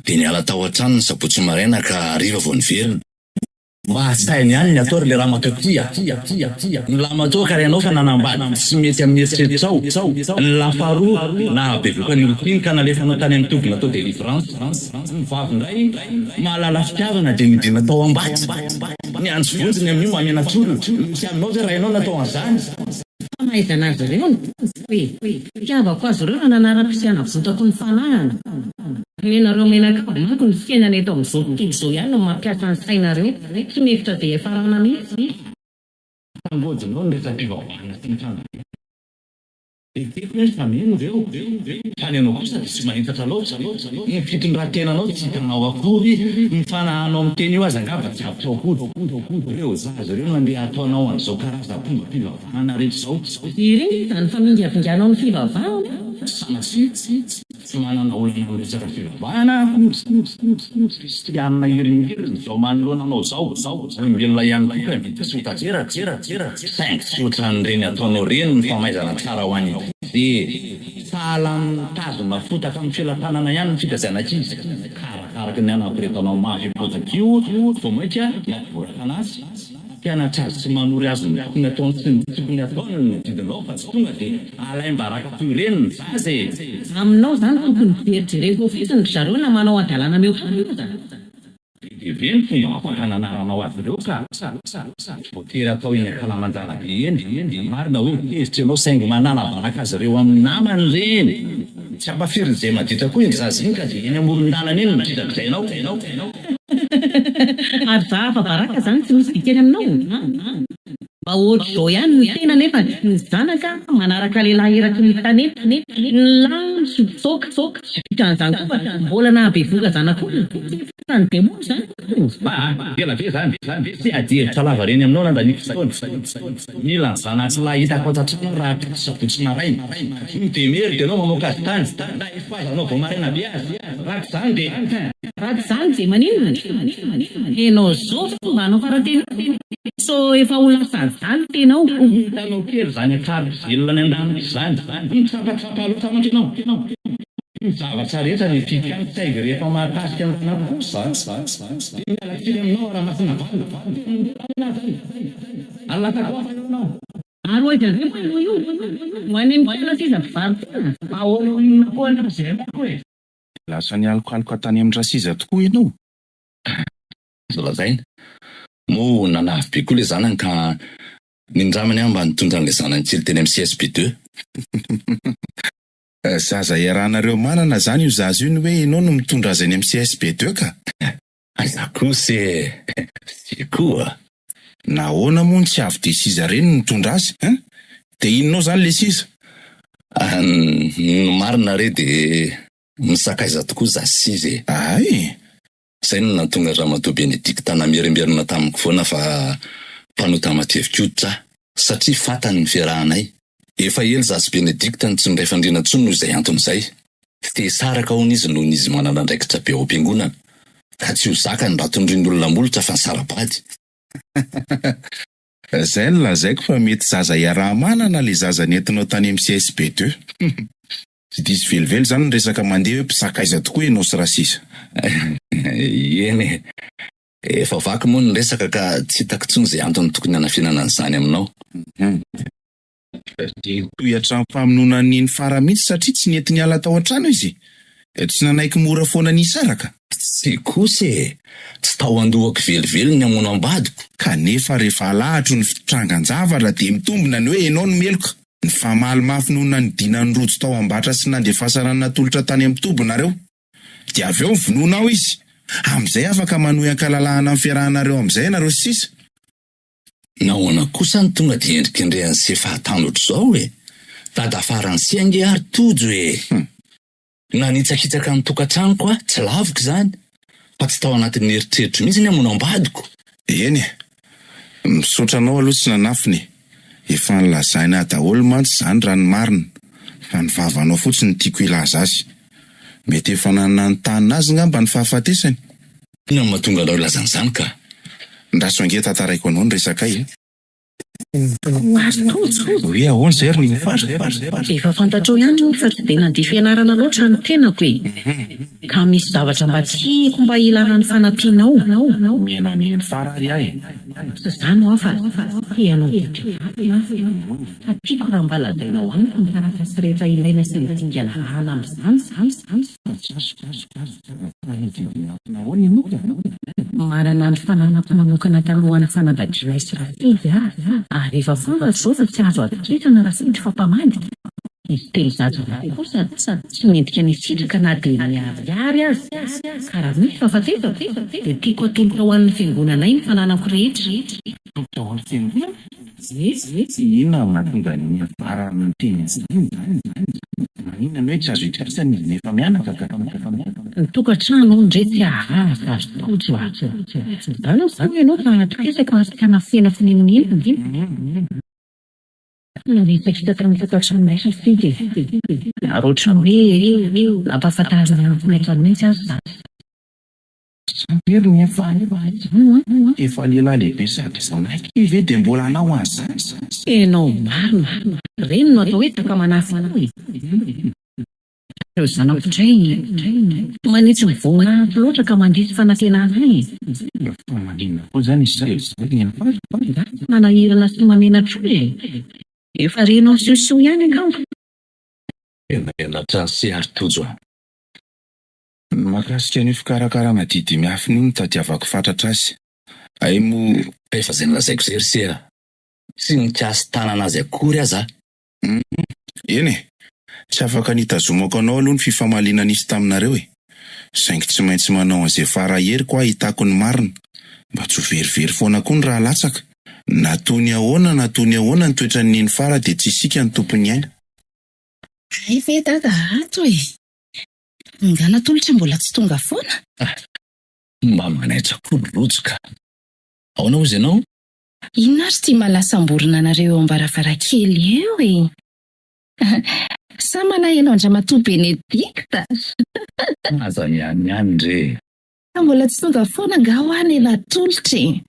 Dia niala tao an-trano ny sabotsy maraina ka hariva vao niverina. Mahasainy ihany ny atao le ramatoa ny lamatoa ka ianao fa nanambady tsy mety amin'ny eritreretrao. Ny lafaroa na bevoka ny olopiny ka nalefanao tany amin'ny toby natao délivrance. Ny vavy indray mahalala fitiavana dia midina tao am-batra. Ny andro vonjiny amin'io mamena tsolo. Tsy aminao zay raha ianao natao an'izany. Mahita anazy ireo hoe fitiavako azy ireo nanara-pisiana votako ny fanahana. Menareo menaka manko ny fiainana eto amin'izao tontolo izao ihany no mampiasa ny sainareo. Tsy mefitra dia efarana mihitsy. Tambojinao ny resam-pivavahana sy ny trano. Teko hoe fa mino ireo. Fa ny anao kosa dia tsy mahitatra loatra. Ny fitony raha tenanao tsy hitanao akory. Ny fanahanao amin'ny teny io aza angamba tsy avy akory. Ireo zaza ireo nandeha ataonao an'izao karazam-pomba fivavahana rehetra izao. Ireny izany fa mingavinganao ny fivavahana. Sanasy tsy manana olana amin'ny resaka fivavahana. Kristianina irin-irin izao manoloana anao zao. Mbelona ihany koa mety sota jera. Saingy tsy ohatran'ireny ataonao reny ny famaizana tsara ho any. Dia sahala mitazona fotaka amin'ny filatanana ihany ny fitazanankizy. Karakaraky ny anampiretanao mafy bozaka io, vao mainka nampivoraka anazy. Mpianatra azy sy manory azy ny tokony ataony sy ny tokony ataony ny didinao fa tsy tonga dia alaim-baraka toy ireny ny zaza. Aminao izany tokony fieritrereto fotsiny ry zareo na manao adalana mihofanana. Bebe ny fomba afaka nanaranao azy ireo ka voatery atao eny ankalamanjana be eny. Marina hoe tezitra ianao saingy manana baraka azy ireo amin'ny namany ireny. Tsy ampafiry izay maditra koa iny zaza iny ka dia eny amoron-dalana eny miditrak'izainao. Ary za afa baraka izany tsy misy dikeny aminao. Mba ohatry izao ihany ny tena nefa ny zanaka manaraka lehilahy eraky ny tanety. Ny lany sotosoka. Vitan'izany koa fa mbola nahabevoka zanak'olona. Ny demoly izany. Ela be izany. Tsy ajeritra lava reny aminao nandaniko fotoana. Mila ny zanaky lahy hitako ato-trano raha sabotsy maraina. Midemery dia anao mamoaka azy tany. Na efazanao vao maraina be azy. Raky izany dia maninona? Enao zao fomba anao farateny. So efa olona sazany tenao. Hitanao kely zany akary velona ny an-danitra izany. Misampatapaloatra mantsy ny zavatra rehetra ny fikany saingy rehefa mahakasika ny zanako kosa. Dia miala kely aminao raha masina valy. Alatako afa ianao. Ary ohaitra izay moa io. Ho any amin'ny tena sisa mpivarotana. Ahoana inona koa ny izay mako e. Lasa ny alokaloka tany amin'ny rasiza tokoa ianao. Zolazaina. Mo nanavy be koa le zanany ka nindramany aho mba nitondra an'ilay zanany kely teny amin'ny CSP2. Zaza iarahanareo manana izany io zaza io ny hoe ianao no mitondra azy any amin'ny CSP2 ka. Aiza kosa sy koa. Nahoana moa tsy avy dia siza ireny mitondra azy? Dia inonao izany le siza? Ny marina re dia misakaiza tokoa za siza. Ay. Izay no nahatonga ramatoa Benedikta namerimberina tamiko foana fa mpanota matevin-koditra satria fantany ny fiarahanay. Efa ela zasy Benedikta tsy ndray fandriana intsony noho izay anton'izay. Dia saraka ho n'izy noho n'izy manana andraikitra be ao am-piangonana. Ka tsy ho zakany raha tondrin'olona molotra fa ny sarabady. Izay no lazaiko fa mety zaza iaraha-manana le zaza nentinao tany amin'ny CSB2. Tsy diso velively zany ny resaka mandeha hoe mpisakaiza tokoa ianao sy rasisa. Eny efa vaky moa ny resaka ka tsy hitako tsony izay antony tokony hanafinana an'izany aminao. Dia toy hatramin'ny famonoana ny fara mihitsy satria tsy nety niala tao an-trano izy. Tsy nanaiky mora foana nisaraka. Tsy kosa tsy tao andohako velively ny hamono ambadiko. Kanefa rehefa alahatro ny fitrangan-javatra dia mitombina ny hoe ianao no meloka. Ny famaly mafy noho nanodina ny rojo tao ambatra sy nandefasana ny natolotra tany amin'ny tobo nareo. Dia avy eo vononao izy. Amin'izay afaka manohy ankalalahana amin'ny fiarahanareo amin'izay nareo sisa. Nahoana kosa ny tonga dia endrikindrehan'ny se fahatany ohatr'izao hoe. Tadafarany siange ary tojo nanitsakitsaka ny tokantranoko tsy laviko izany. Fa tsy tao anatin'ny eritreritro mihitsy ny hamono ambadiko. Eny, misotranao aloha tsy nanafiny. Efa nilazaina daholo mantsy izany raha ny marina. Fa ny vavanao fotsiny tiako ilaza azy. Mety efa nanantanina azy ngamba ny fahafatesany. Ina ny mahatonga anao ilazan'izany ka? Ndaso ange tantaraiko anao ny resakay. Hoe ahoana izay ry ny efa fantatrao ihany fa tsy dia nandiso ianarana loatra ny tenako ka misy zavatra mba tiako mba ilana ny fanampianao. Menamena farary ahy. Izany ho afa ianao tiako raha mba ladainao amiko ny taratasy rehetra ilaina sy ny dingana hana amin'izany. Marana ny fananako manokana talohana fanadadrina Israely ary efa fantatro izao fa tsy azo atokisana raha sitry fampamandika. Izy telo zazo kosa tsy mendrika ny sitraka na dia miariary azy. Ka raha misy fahafatesako dia tiako atolotra ho an'ny fiangonanay ny fananako rehetra. Inona mahatonga ny farany teny inona hoe tsy azo itrasany izy nefa mianaka ka. Ny tokantrano ndray tsy ahaza azo tojo izany izany ianao fa atokisaka masikana fena fininina. Nitsakitaka amin'ny tokantrano maisy fity. Ary ohatrany hoe nampahafantarina amin'n'efa mihitsy azy izany. Sampery efa lehilahy lehibe sady zanaiky ve dia mbola anao azy. Enao marina. Reny no atao hoe taka manafy koa. Ireo zanako indray manitsy mivongana loatra ka mandisy fanantenana any. Manina koa izany izay manahirana sy mamenatra efa renao siosioa ihany angamba. Enatra sy ary tojo. Mahakasika ny fikarakarana didy miafy noho ny tadiavako fatratra azy. Ay mo efa izay nolazaiko serisera. Tsy nikasy tanana azy akory aza. Eny tsy afaka nitazomako anao aloha ny fifamaliana nisy taminareo saingy tsy maintsy manao an'izay faraheri koa hitako ny marina. Mba tsy ho verivery foana koa ny raha latsaka. Natony ahoana ny toetra ny fara dia tsy isika ny tompony aina. Ay ve dada ato nga natolotra mbola tsy tonga foana? Mba manaitra koa rojoka. Ahoana hozy ianao? Inona ary tia malasamborina anareo eo am-baravarakely eo sa manaheno andramatoa Benedikta? Aza ihany ndre. Mbola tsy tonga foana nga ho any natolotra.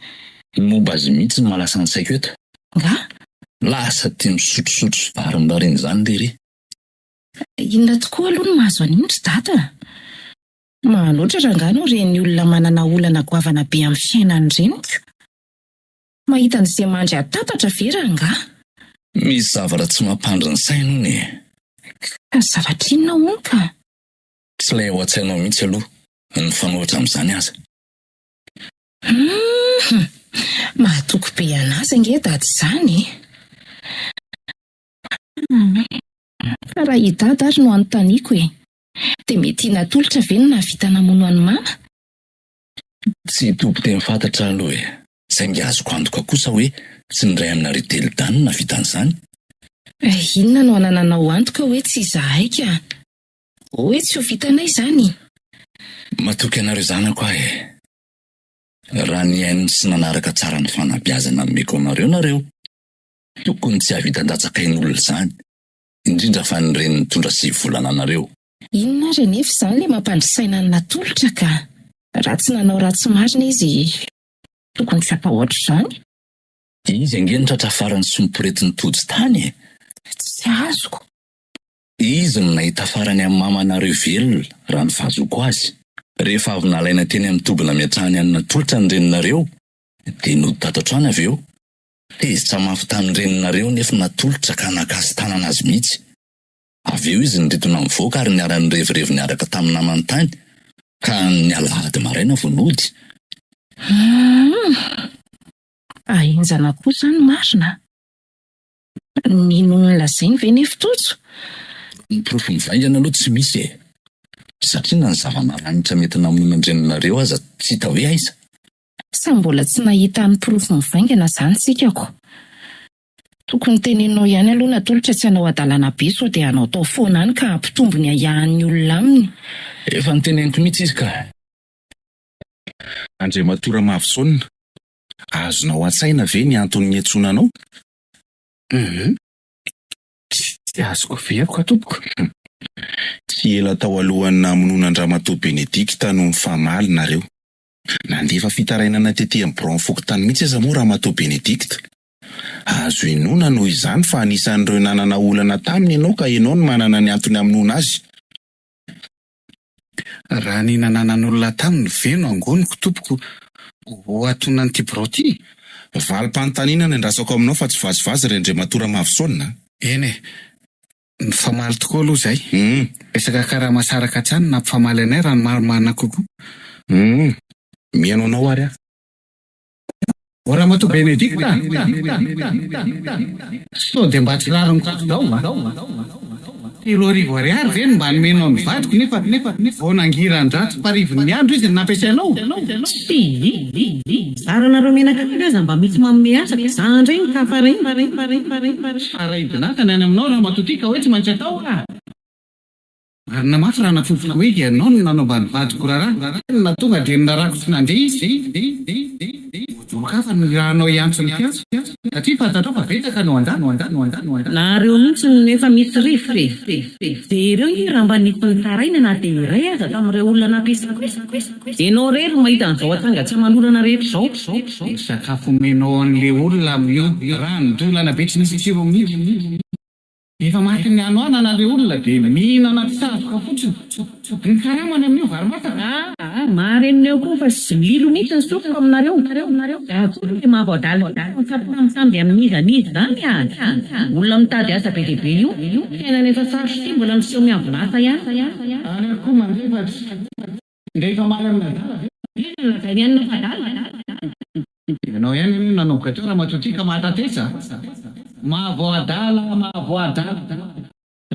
Momba azy mihitsy malasa ny saiko eto. Nga? Lasa tia misotrosotro varimbareny izany lery. Inona tokoa aloha no mahazo an'indry dada? Mahaloatra ranganao reny olona manana olana goavana be amin'ny fiainany reniko. Mahita an'izay mandry atapatra vera nga? Misy zavatra tsy mampandry ny saina ny. Zavatra inona hono ka? Tsy ilay ao an-tsainao mihitsy aloha ny fanohitra amin'izany aza. Mahatoko be anazy ange dada izany. Fa raha i dada ary no anontaniako dia mety natolotra ve no nahavita namono any mama? Tsy tompy teny fantatra aloha saingy azoko antoka kosa hoe tsy ndray amina ritely-dany no nahavita an'izany. Inona no anananao antoka hoe tsy izahay hoe tsy ho vitanay izany? Matoky anareo zanako raha ny ainy sy nanaraka tsara ny fanabeazana nomeko anareo tokony tsy havitan-datsakain'olona izany, indrindra fa ny reny nitondra 9 volana anareo. Inona ary nefa izany ilay mampandrisaina ny natolotra ka? Raha tsy nanao ratsy marina izy tokony tsy atahotra izany. Izy angenitra trafarany sy mimpiretin'ny tojy tany e. Tsy azoko. Izy no nahita farany amin'ny mamanareo velona raha ny fahazoko azy. Rehefa avy nalaina teny amin'ny tobina miatrahany anina tolotra ny reninareo, dia noditato-trano avy eo. Tezitra mafy tamin'ny reninareo nefa natolotra ka nakasy tanana azy mihitsy. Avy eo izy niritona mivoaka ary niara nirevirevy niaraka tamin'ny namany tany, ka ny alahady maraina vao nody. Ahinjana kosa ny marina. Nino ny lazainy ve ny fitotso? Ny porofo mivaingana aloha tsy misy e. Satria na ny zava-maranitra mety namono ny reninareo aza tsy hita hoe aiza. Sa mbola tsy nahita ny porofo mivaingana zany sikako. Tokony teneninao ihany aloha natolotra tsy hanao adalana be sao dia hanao tao foana any ka hampitombo ny ayahan'ny olona aminy. Efa niteneniko mihitsy izy ka. Andriamatora Mavison, azonao an-tsaina ve ny antony niantsonanao? Tsy azoko veriko tompoko. Tsy ela tao alohan'ny namononan-Andramatoa Benedikta no mifamaly nareo. Nandefa fitarainana tetỳ amin'ny Branfokotany mihitsy aza moa Ramatoa Benedikta. Azo inona noho izany fa anisan'ireo nanana olana taminy ianao ka ianao no manana ny antony hamonoana azy. Raha ny nananan'olona taminy veno angoniko tompoko ho atonany ty broti. Valim-panontaniana ny andrasako aminao fa tsy vazivazy ry Andriamatora Mavison. Eny ny famaly tokoa aloha zay. Resaka karaha masaraka trany nampifamaly anay raha ny maromana kokoa. Mihaino anao ary aho. O Ramatoa Benedikta. Sao dia mba tsy rariny kakao. 3,000 ariary ve no mba nomenao ny vadiko nefa vao nangiran-dratsy parivon'ny andro izy nampiasainao. Zaranareo menaka aza mba misy manome asa izany regny ka Araidinaka ny any aminao Ramatoa ty ka hoe tsy maintsy atao a. Marina mafy raha nafofona hoe dia anao no nanao mba ny vadiko raharaha na tonga dia narako tsy nandeha izy. Kafa ny rahanao iantso ny kiaso. Satria fantatrao fa betaka no andano. nareo mihitsy efa misy rify. Dia ireo i raha mba nitaraina na dia iray aza tamin'ireo olona nampiasako. Ianao rery mahita an'izao atanga tsy manolana rehetra izao. Sakafo menao an'le olona amin'io rano dolana be tsy nisy siro mihitsy. Efa maty ny ano anan'le olona dia mihinana pisazoka fotsiny. Ny karamana amin'io varimata. Marenina eo koa fa sy lilo mihitsy ny sofiko aminareo. Koa mahavoadala samby amin'izanizy zany olona mitady asa be dia be io. Tena nefa sarotra ty mbola miseho miavonasa ihany. Ary koa mandefa ndefa maly amin'adala. Ianao ihany io nanomboka teo Ramatoa ty ka mahatatesa. Mahavoadala.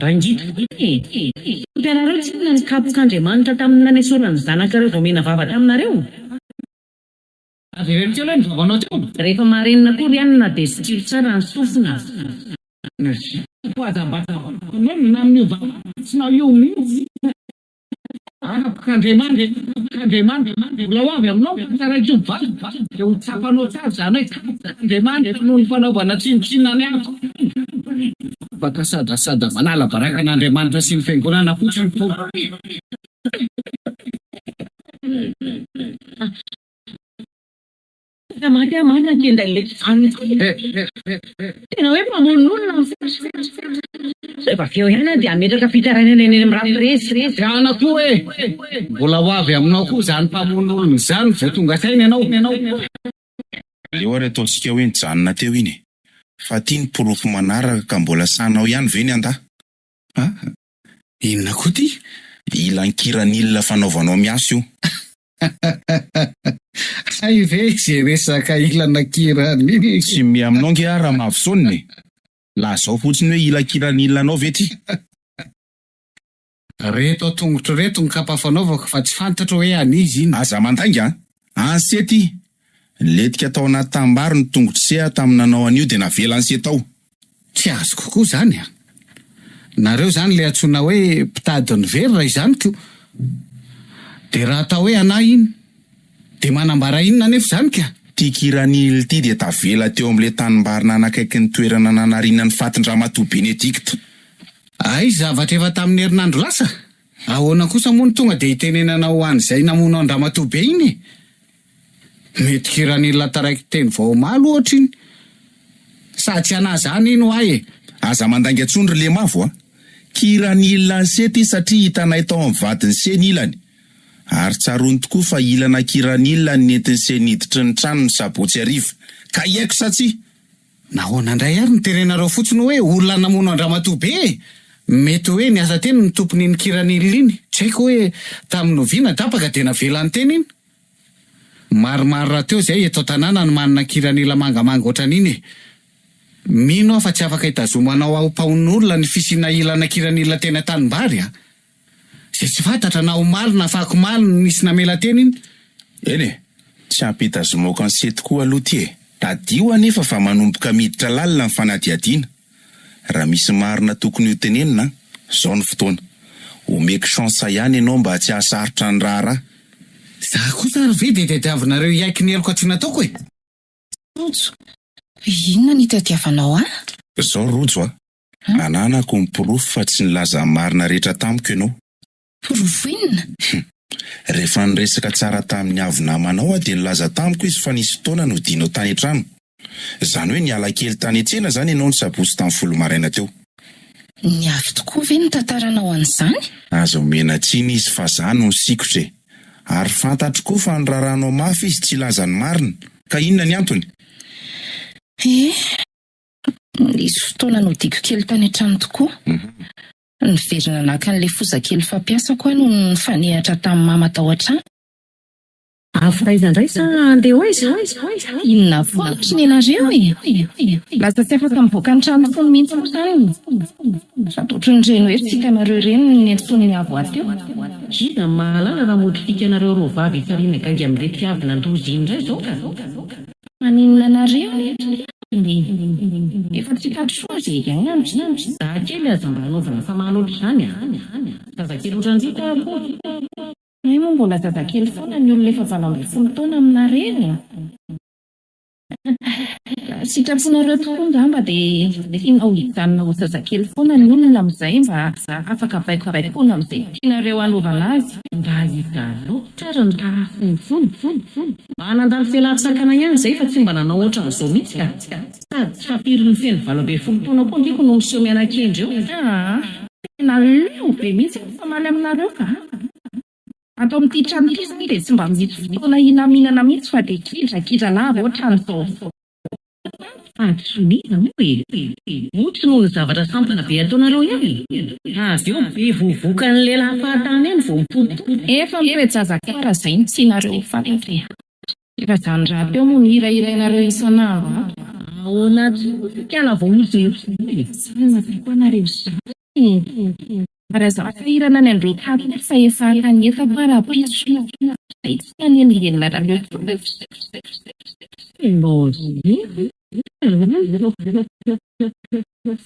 Rangito mpianareo tsy na nikapokan'Andriamanitra tamin'ny nanesorany zanakareo vao mena vava taminareo. Avy ireny teo ilay ny vavanao teo. Rehefa marenina kory ihany na dia sy tsiro tsara ny sofina. Namin'io vava tsy na io mihitsy. K'Andriamanitra mbola ho avy aminao tsara io valy dia ho tsapanao tsara zany hoe Andriamanitra noho ny fanaovana tsinotsinona ny ako. Baka sadasada manala baraka an'Andriamanitra sy ny fiangonana fotsiny po. Maty kenda ilay tena hoe mamonon'olona efa feo ihany dia ametraka fitarainana eny amin'ny rapiresy. Ana koa hoe mbola ho avy aminao koa zany mpamon'olona zany vao tonga saina ianao. Leo ary ataontsika hoe nijanona teo iny. Fa tia ny porofo manaraka ka mbola sanao ihany ve ny anda? Inona koa ty? Ilan-kiran'ilona fanaovanao miaso io. Ay ve izay resaka ilana kiran'ilona. Tsy mia aminao nge raha Mavison. Lazao fotsiny hoe ilan-kiran'ilonanao ve ty? Reto tongotra reto ny kapa fanaovako fa tsy fantatra hoe anizy iny. Aza mantainga ansety. Letika tao anaty tambary ny tongotra seha tamin'ny nanao an'io dia navela anse tao. Tsy azo kokoa zany a. Nareo zany le antsoina hoe mpitadiny very raha izany ko. Dia raha atao hoe anahy iny dia manambara inona nefa zany ka? Ty kiran'ilona ity dia tavela teo amin'ilay tanimbarina anakaiky ny toerana nanariana ny fatin-Ramatoa Benedikta. Ay zavatra efa tamin'ny herinandro lasa. Ahoana kosa moa ny tonga dia hitenenana ho an'izay namono an Ramatoa be iny. Mety kiran'ilona taraiky teny vao omaly ohatra iny. Sa tsy anazy any ino ahy. Aza mandangy atsondry le mavo a. Kirany ilany sety satria hitanay tao amin'ny vadiny seny ilany. Ary tsarony tokoa fa ilana kirany ilany nentiny seny hiditry ny tranony sabotsy ariva. Ka ieko satsia. Nahoana indray ary nitenenareo fotsiny hoe olona namono Andramatoa be. Mety hoe niasa teny ny tompony ny kirany iny. Tsy haiko hoe tamin'ny noviana tapaka de navelany teny iny. Maromaro raha teo zay eto tanàna ny manana kiranila mangamanga ohatran'iny. Mino aho fa tsy afaka hitazomanao ao paon'olona ny fisina ilana kiranila tena tanimbary a. Zay tsy fantatra na ho maly na fako maly nisy namela teny iny. Eny e, tsy ampitazomaoko ny sety koa aloha ty e. Tadio anefa fa manomboka miditra lalina ny fanadihadiana. Raha misy marina tokony ho tenenina, zao ny fotoana. Omeko chance ihany ianao mba tsy hahasarotra ny raharaha. Za kosa ary ve de tadiavinareo iaiky ny eloko tsy nataoko e. Rojo, inona ny tadiavanao a? Zao Rojo a. Ananako ny porofo fa tsy nilaza marina rehetra tamiko ianao. Porofo inona? Rehefa niresaka tsara tamin'ny avy namanao a de nilaza tamiko izy fa nisy fotoana no dinao tany an-trano. Zany hoe niala kely tany an-tsena zany ianao ny sabotsy tamin'ny folo maraina teo. Niavy tokoa ve ny tantaranao an'izany? Azo mena tsiny izy fa zany no sikotra e. Ary fantatro koa fa ny raranao mafy izy tsy laza ny marina. Ka inona ny antony? Nisy fotoana no diko kely tany an-trano tokoa. Niverina naka an'le fozakely fampiasako no nifanehatra tamin'ny mama tao an-trano. Afraiza indray sa andeha hoaiza? Inona foana ianareo e? Lasa tsy afaka mivoaka ny trano fony mihitsy moa izany. Zato ohatran'ireny hoe tsy hitanareo ireny ny antsoiny ny avo ateo. Ina mahalala raha modifika anareo roa vavy efarina gaga amin'ilay mpiavina ndozy iny indray zao. Maninona anareo? Efa tsy tatro soa izay ihany. Za kely aza mba hanaovana famahana ohatr'izany a. Zazakely ohatran'izay aboky. Ay moa mbola zazakely foana ny olona efa 20 taona aminareo. Sitraponareo tokoa ngamba de tianao hijanona ho zazakely foana ny olona amin'izay mba afaka baikobaikoana amin'izay tianareo hanaovana azy. Mba hitalo tsara ny kahafony fony. Mba hanandalo fialan-tsakana ihany izay fa tsy mba nanao ohatran'izao mihitsy ka. Sady tsy fapirin'ny feno 20 taona koa ndiko no miseho mianan-kendry eo. Tena leo be mihitsy famaly aminareo ka. Atao amin'ity trano ity izany dia tsy mba misy fotoana hinaminana mihitsy fa dia kidra lava ohatran'izao. Sonina moa e. Ohatry noho ny zavatra sampana be ataonareo ihany. Avy eo be vovoka ny lehilahy fahatany any vao mipodipody. Efa mipetrajaka izay ny tsianareo fanefy. Efa zany raha teo moa ny hirairainareo isan'andro. Ao anaty kala vao izy. Izany koa nareo izany. Raha zavahirana ny andro tato fa efa kaneta bara piso. Ay tsy anengelina nareo.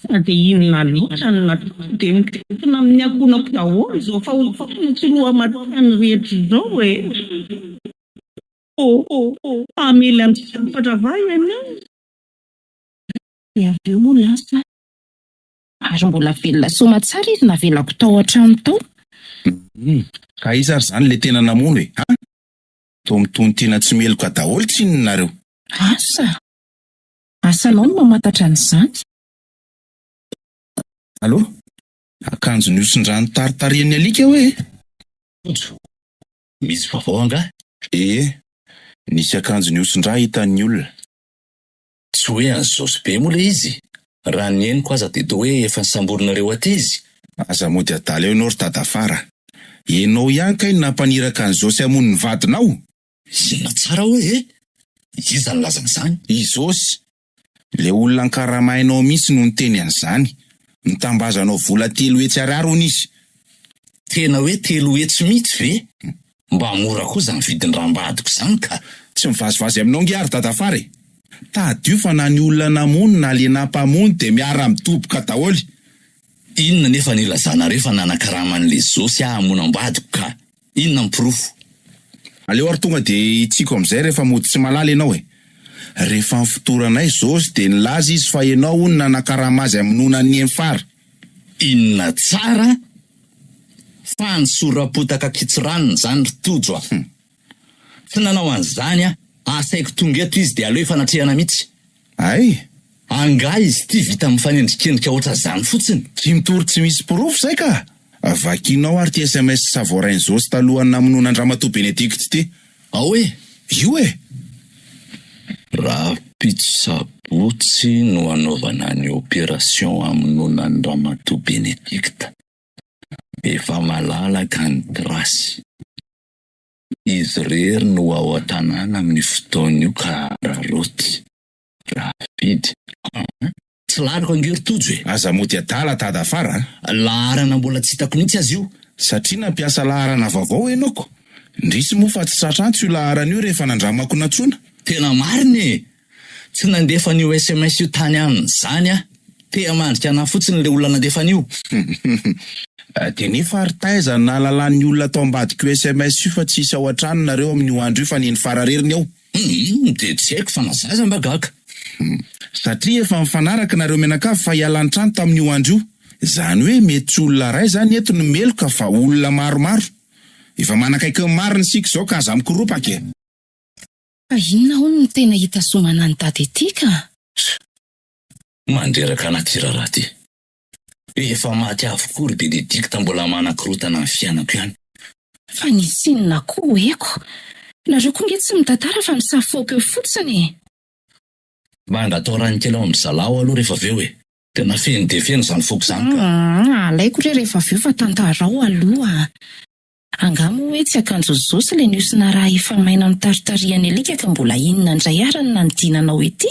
Sady inona loatra ny natody mitefina amin'ny akonako daholo izao fa olona tsy loha matany rehetra izao e. Amely amin'ny safatra vai ianao. Dia avy eo moa lasa. Ary mbola velona soma tsara izy navelako tao an-trano tao. Ka izy ary zany le tena namono e. Tao mitony tena tsy meloka daholo tsinony nareo. Asanao no mamantatra an'izany. Allo? Akanjo niosin-drano taritarian'ny alika hoe? Misy vaovao anga? Nisy akanjo niosin-dra hitan'ny olona. Tsy hoe an'zosy be moa le izy. Raha ny henoko aza dia toa hoe efa nisamborinareo aty izy. Aza mody adala eo ianao ry tadafara. Ianao ihany kay nampaniraka an'zosy hamono ny vadinao. Zina tsara hoe iza ny lazana izany? Izosy. Le olona ankaramainao mihitsy no niteny an'izany. Nitambazanao vola 3 hetsy ariary hono izy. Tena hoe 3 hetsy mihitsy ve? Mba mora koa izany vidiny rambadiko izany ka. Tsy mivazivazy aminao ngiary tadafara e. Tadio fa na ny olona namono na le nampamono dia miara midoboka daholo. Inona nefa nilazanareo fa nanakaraman'le zosy hamono ambadiko ka? Inona ny porofo? Aleo ary tonga dia itsiko amin'izay rehefa mody tsy malala ianao e. Rehefa nifotoranay zosy dia nilaza izy fa ianao hono nanakarama azy aminonan'ny enfara. Inona tsara? Fa ny sorapotaka kitsoraniny zany ritojo a. Tsy nanao an'izany a, asaiko tonga eto izy dia aleo efa natrehana mihitsy. Ay, Anga izy ty vita mifanendrikenika oatra zany fotsiny. Tsy mitory tsy misy porofo zay ka. Vakinao ary ty SMS Savorain Zosy talohany namonoana Andramatoa Benedict ty. Hoe? Io e. Raha pitsabotsy no anaovana ny opération amonoana Andramatoa Benedict. Efa malalaka ny trasy. Izy rery no ao an-tanàna amin'ny fotoan'io ka raroty. Rafidy. Tsy lariko angery tojo e. Aza moty adala tada afara. Laharana mbola tsy hitako mihitsy azy io. Satria nampiasa laharana vaovao enoko. Ndrisy moa fa tsy tratrantsy io laharana io rehefa nandramako natsoina. Tena marina e. Tsy nandefa n'io SMS io tany aminy zany a. Tea mandrika anahy fotsiny le olona nandefan'io. De nefa ary taiza nahalalan'ny olona atao ambadika io SMS io fa tsisy ao an-trano nareo amin'io andro io fa neny farareriny ao. De tsy haiko fa nazaza mbagaka. Satria efa mifanaraka nareo menakavy fa hialan'ny trano tamin'io andro io. Zany hoe mety tsy olona ray zany eto no meloka fa olona maromaro. Efa manakaiky ny mariny sika zao ka aza mikoropaka e. Fa inona hono no tena hita somana ny tady ety ka? Mandreraka anaty raha ty. Efa maty avokoa ry Benedict mbola manakorotana ny fianako ihany. Fa nisy inona koa eko. Nareo koa nge tsy mitantara fa misafoaka eo fotsiny. Mba atao ranikely ao amin'ny zalao aloha rehefa aveo e. Tena feno de feno zany foko zany ka. Alaiko re rehefa aveo fa tantarao aloha. Angamo hoe tsy akanjo Zosy le niosina raha efa maina mitaritariany alika ka mbola inona indray arany nanodinanao ety?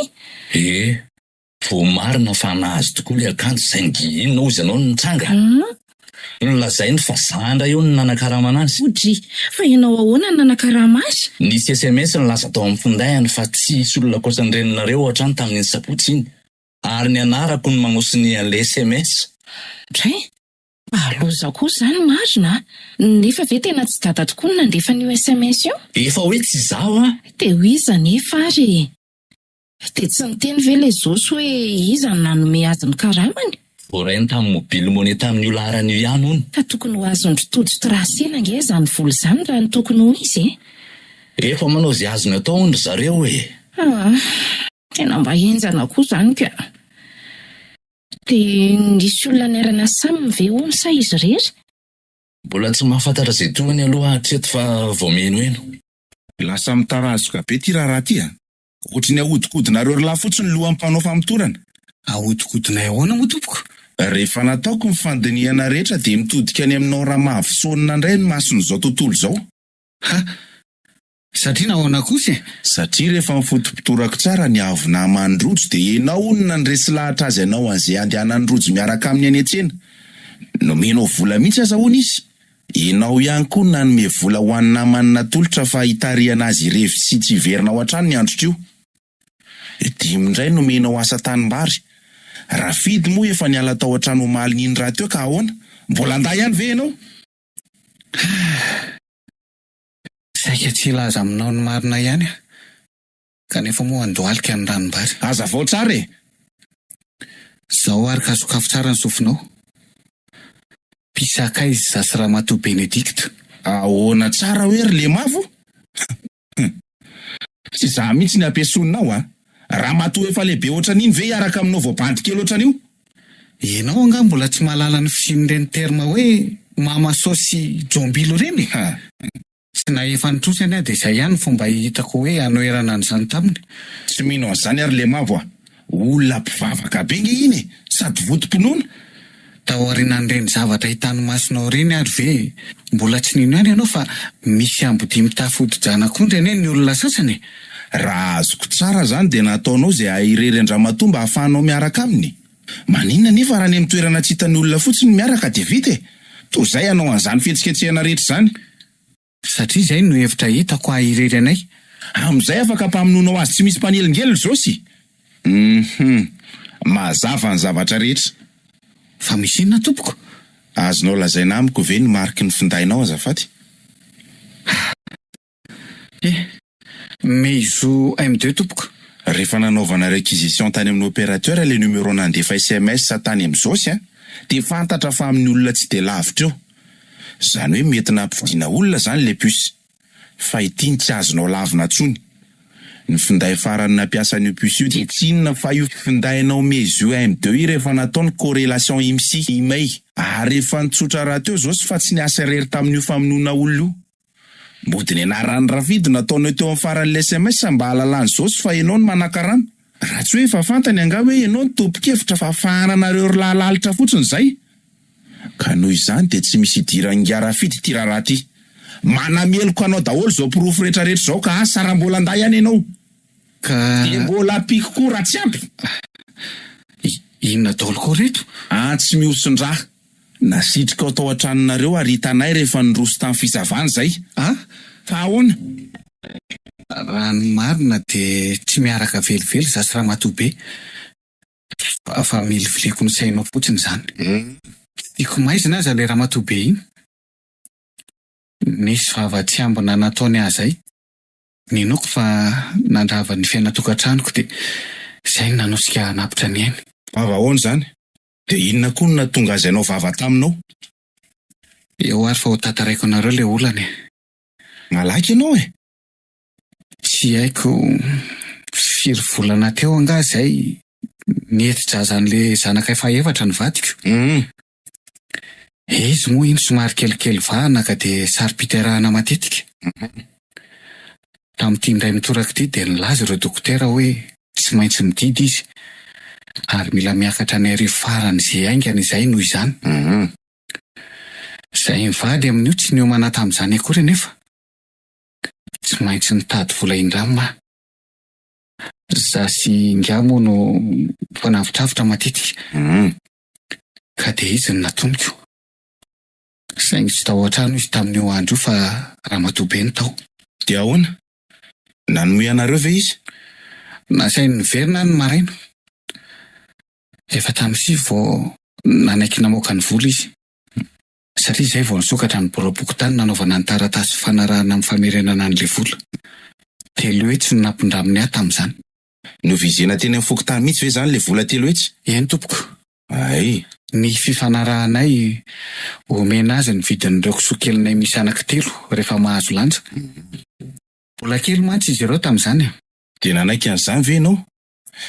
Vo marina fa nahazo tokoa le akanjo saingy inona ozy anao no nitsanga. Nolazainy fa zandra io no nanakarama anazy. Odry, fa ianao ahoana nanakarama azy? Nisy SMS nilaza tao amin'ny findahany fa tsy hisy olona ankoatran'ireninareo ohatrany tamin'ny sabotsy iny. Ary ny anarako no magnosiny an'le SMS. Dray, aloza koa zany marina. Nefa ve tena tsy dada tokoa no nandefa n'io SMS io? Efa hoe tsy zaho a. De ho iza nefa ary. De tsy niteny ve le Zosy hoe iza no nanome azy ny karamany? Vorainy tamin'ny mobily money tamin'io laharana io ihany hono. Ka tokony ho azony tojo trasena nge zany voly zany raha ny tokony ho izy e. Efa manao zay azony atao hono zareo e. Tena mba enjana koa zany ka. De nisy olona niarana samy ve hono sa izy rery? Mbola tsy mahafantatra zay toany aloha hatreto fa vao menoeno. Lasa mitarazoka be ty raha ty a. Ohatry ny ahodikodinareo ry lahy fotsiny lohan'ny mpanao famtorana. Ahodikodinay ahoana mo tompoko? Rehefa nataoko mifandiniana rehetra de mitodika any aminao raha mahavisonina indray ny mason'izao tontolo zao. Satria nahoana kosa? Satria rehefa mifotopitorako tsara ny avona mandrojo de enao no nandresy lahatra azy anao an'izay andehanany rojo miaraka amin'ny any an-tsena. Nomenao vola mihitsy aza hono izy. Enao ihany koa nanome vola ho an'ny namany natolotra fa hitariana azy irevy sy tsy hiverina ao an-trano ny andro-tio. Dimy indray nomenao asa tanimbary. Rafidy moa efa niala tao an-trano omaly iny raha teo ka ahoana? Mbola anday ihany ve ianao? Saika tsy laza aminao ny marina ihany a. Kanefa moa andohalika ny ranombary. Aza vao tsara e. Zao ary kasokafo tsara ny sofinao. Pisaka izy zasy Ramatoa Benedict. Ahoana tsara hoe ry le mavo? Tsy za mihitsy ny ampiasonao a. Ramatoa efa lehibe ohatran'iny ve hiaraka aminao vao bandy kely ohatran'io? Enao anga mbola tsy mahalala ny fisin'ireny terma hoe mama sosy jombilo reny. Tsy na efa nitrosany de izay ihany fomba hitako hoe anoerana an'izany taminy. Tsy mino an'izany ary le mavo a. Olona mpivavaka be nge iny e. Sady votom-pinoana. Taorianan'ireny zavatra hitany masonao reny ary ve mbola tsy nino ihany ianao fa misy ambody mitafodijana koa ndreny ny olona sasany. Raha azoko tsara zany de nataonao zay ahirery Andramatoa mba hahafahanao miaraka aminy. Maninona nefa raha ny amin'ny toerana tsy hitan'ny olona fotsiny miaraka de vita e. Toy izay ianao an'izany fihetsiketsehana rehetra zany. Satria izay no hevitra hitako ahirery anay. Amin'izay afaka hampamonoanao azy tsy misy mpanelingely Zosy. Mazava ny zavatra rehetra. Fa misy inona tompoko? Azonao lazaina amiko ve ny mariky ny findainao azafady? Meizo M2 tompoko. Rehefa nanaovana réquisition tany amin'ny opérateur le numéro nandefa SMS tany amin'ny Zosy de fantatra fa amin'ny olona tsy de lavitra eo. Zany hoe mety nampividiana olona zany le puce. Fa ity tsy azonao lavina tsony. Ny finday farany nampiasan'io puce io dia tsy inona fa io findainao meso M2 rehefa nataony corrélation IMSI imay. Ary rehefa nitsotra raha teo zao sy fa tsy niasa rery tamin'io famonoana olona io. Modiny anarany rafidy nataonao teo amin'ny faran'ilay SMS mba hahalalany zao sy fa ianao no manakarana. Raha tsy hoe efa fantany angamba hoe ianao ny topokevitra fa afahananareo lalalitra fotsiny zay. Ka noho izany dia tsy misy idirany ngarafidy ty raharaha ty. Manameloko anao daholo zao pirofo rehetrarehetra zao ka saram-bola anday ihany ianao. Dia mbola ampiko koa raha tsy ampy. Inona daholo koa reto? Tsy mihoson-draha. Nasitrika ao tao an-tranonareo ary hitanay rehefa nirosy tamin'ny fisavana zay. Fa ahoana? Raha ny marina dia tsy miaraka velively zasy Ramatoabe. Fa miliviliko ny sainao fotsiny zany. Tiako maizina aza le Ramatoabe iny. Nisy vava tsy ambina nataony azay. Ninoko fa nandrava ny fiainatokantranoko dia izay nanosika hanapitra ny ainy. Vava ahoana zany? Dia inona koa no nahatonga azy ianao vava taminao? Eo ary fa ho tantaraiko anareo le olana. Malaky ianao e? Tsy haiko firy volana teo anga izay nihetitra an'le zanakay fahaefatra ny vadiko. Izy moa iny somary kelikely vahana ka dia sarim-piterahana matetika. Tamin'ity indray mitoraka ity dia nilaza ireo dokotera hoe tsy maintsy mididy izy ary mila miakatra ny arivo farany izay aingana izay noho izany. Izay mivady amin'io tsy niomana tamin'izany akory nefa tsy maintsy nitady vola indramina. Zasy ingamo no mpanavitravitra matetika. Ka dia izy ny natoniko. Saingy tsy tao an-trano izy tamin'io andro io fa Ramatoabe ny tao. Dia ahoana? Nanome anareo ve izy? Nasainy niverina ny maraina. Efa tamin'isy vao nanaiky namoaka ny vola izy. Satria izay vao nisokatra ny boroboky-tany nanaovana ny taratasy fanarahana amin'ny famerenana an'ilay vola. Telo hetsy no nampindraminy ahy tamin'izany. Novizena teny amin'ny fokotany mihitsy ve zany le vola telo hetsy? Eny tompoko. Ay. Ny fifanarahanay omena azy ny vidin'ireo kisokelinay misy anankitelo rehefa mahazo lanja. Vola kely mantsy izy ireo tamin'izany. Dia nanaiky an'izany ve ianao?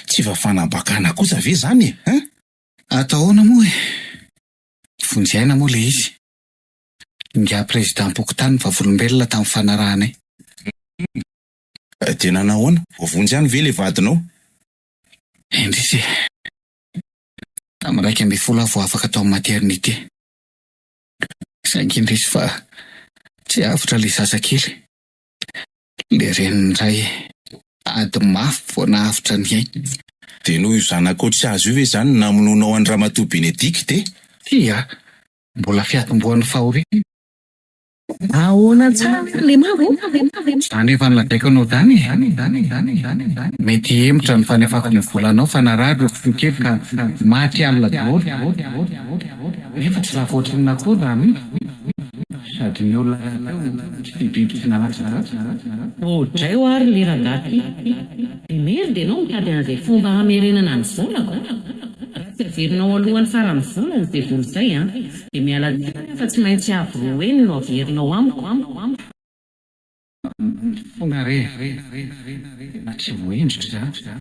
Tsy fanambakana kosa ve zany e? Atahoana moa e. Vonjaina moa le izy. Nga president pokotany ny vavolombelona tamin'ny fanarahanay. Tena nahoana? Voavonjany ve le vadinao? Endrisy. Tamin'ny 12 vao afaka tao amin'ny maternité. Saingy indrisy fa tsy avitra le zazakely. Le reniny iray ady mafy vao nahavitra ny ainy. Dia noho io zanakao tsy azo io ve zany namononao any Ramatoa Benedict te? Tia, mbola fiatomboan'ny fahoriana. Ahoana tsara le mavo? Zany efa niladaiko anao zany. Mety emotra ny fanefako ny volanao fa narary ireo fitokely ka maty alina daholo. Nefa tsy raha voatriny nakory raha sady ny olona tsy biby tsy nalatsara. Ohatray ho ary le ragaty. Mery dia ianao mitady an'izay fomba hamerenana ny volako. Tsy averinao alohan'ny farany volany dia vola izay dia miala fa tsy maintsy avy eny no averinao amiko. Fonga re. Na tsy voendritra za.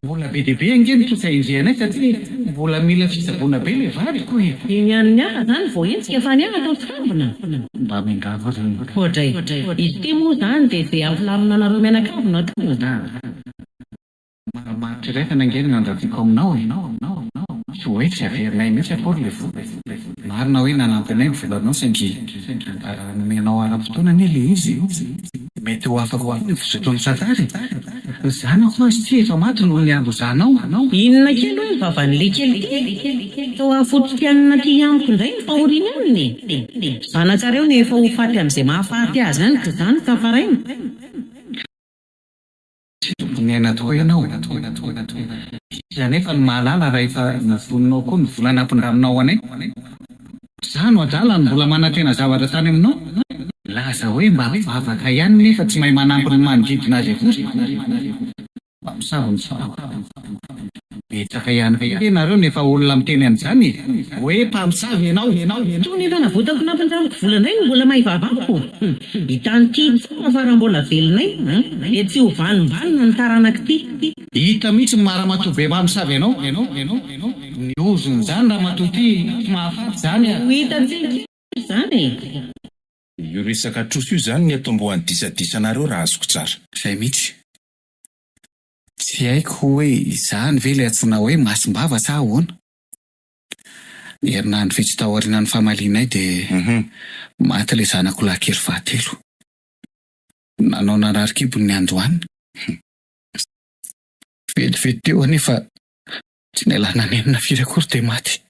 Vola be dia be angeny toy izay indrianay satria vola mila fisaboana be le vadiko e. Iny ihany niaka zany vao entsika fa niaka tao trambona. Mba mingava zany. Ohatray. Izy ity moa zany dia izay ampilamina anareo mianakavina tao. Maritra iray fa nangenina andratiako aminao e. Tsy hoe tsy averinay mihitsy akory le vola. Marina hoe nanampy anay ny volanao saingy nomenao ara-potoana anie le izy. Mety ho afaka ho amin'ny fizotroan'ny satary. Zanako azy tsy efa maty noho ny andro zanao. Inona kely hoe vavan'le kely. Tao afototianina ty amiko indray ny fahoriana aminy. Zanatsareo ny efa ho faty amin'izay mahafaty azy any ka zany ka faraina. Ny aina tokoa ianao. Izany efa ny mahalala raha efa navoninao koa ny vola nampindraminao anay. Za no adala ny mbola manantena zavatra tany aminao. Laza hoe mba vavaka ihany nefa tsy mahay manampy ny manodidina azy akory. Mamosavy ny Betsaka ihany koa ianareo nefa olona miteny an'izany hoe mpamosavy ianao. To nefa navotako nampandramiko vola indray no mbola mahivavako. Hitan'ity tsara fa raha mbola velonay dia tsy ho vanimbanina ny taranak'ity. Hita mihitsy ny maharamatoa be mpamosavy ianao. Ny ozony zany raha matoty mahafaty zany. Ho hitantsika izany. Io resaka troso io zany ny atao mbo handisadisa-nareo raha azoko tsara. Izay mihitsy. Tsy haiko hoe izany ve ilay antsoina hoe masim-bava sa ahoana. Herinandro vitsy tao aorianan'ny famalianay dia maty ilay zanako lahy kely 3. Nanao nanarikibony ny androany. Vetivety teo anefa tsy nailana nenina firy akory dia maty.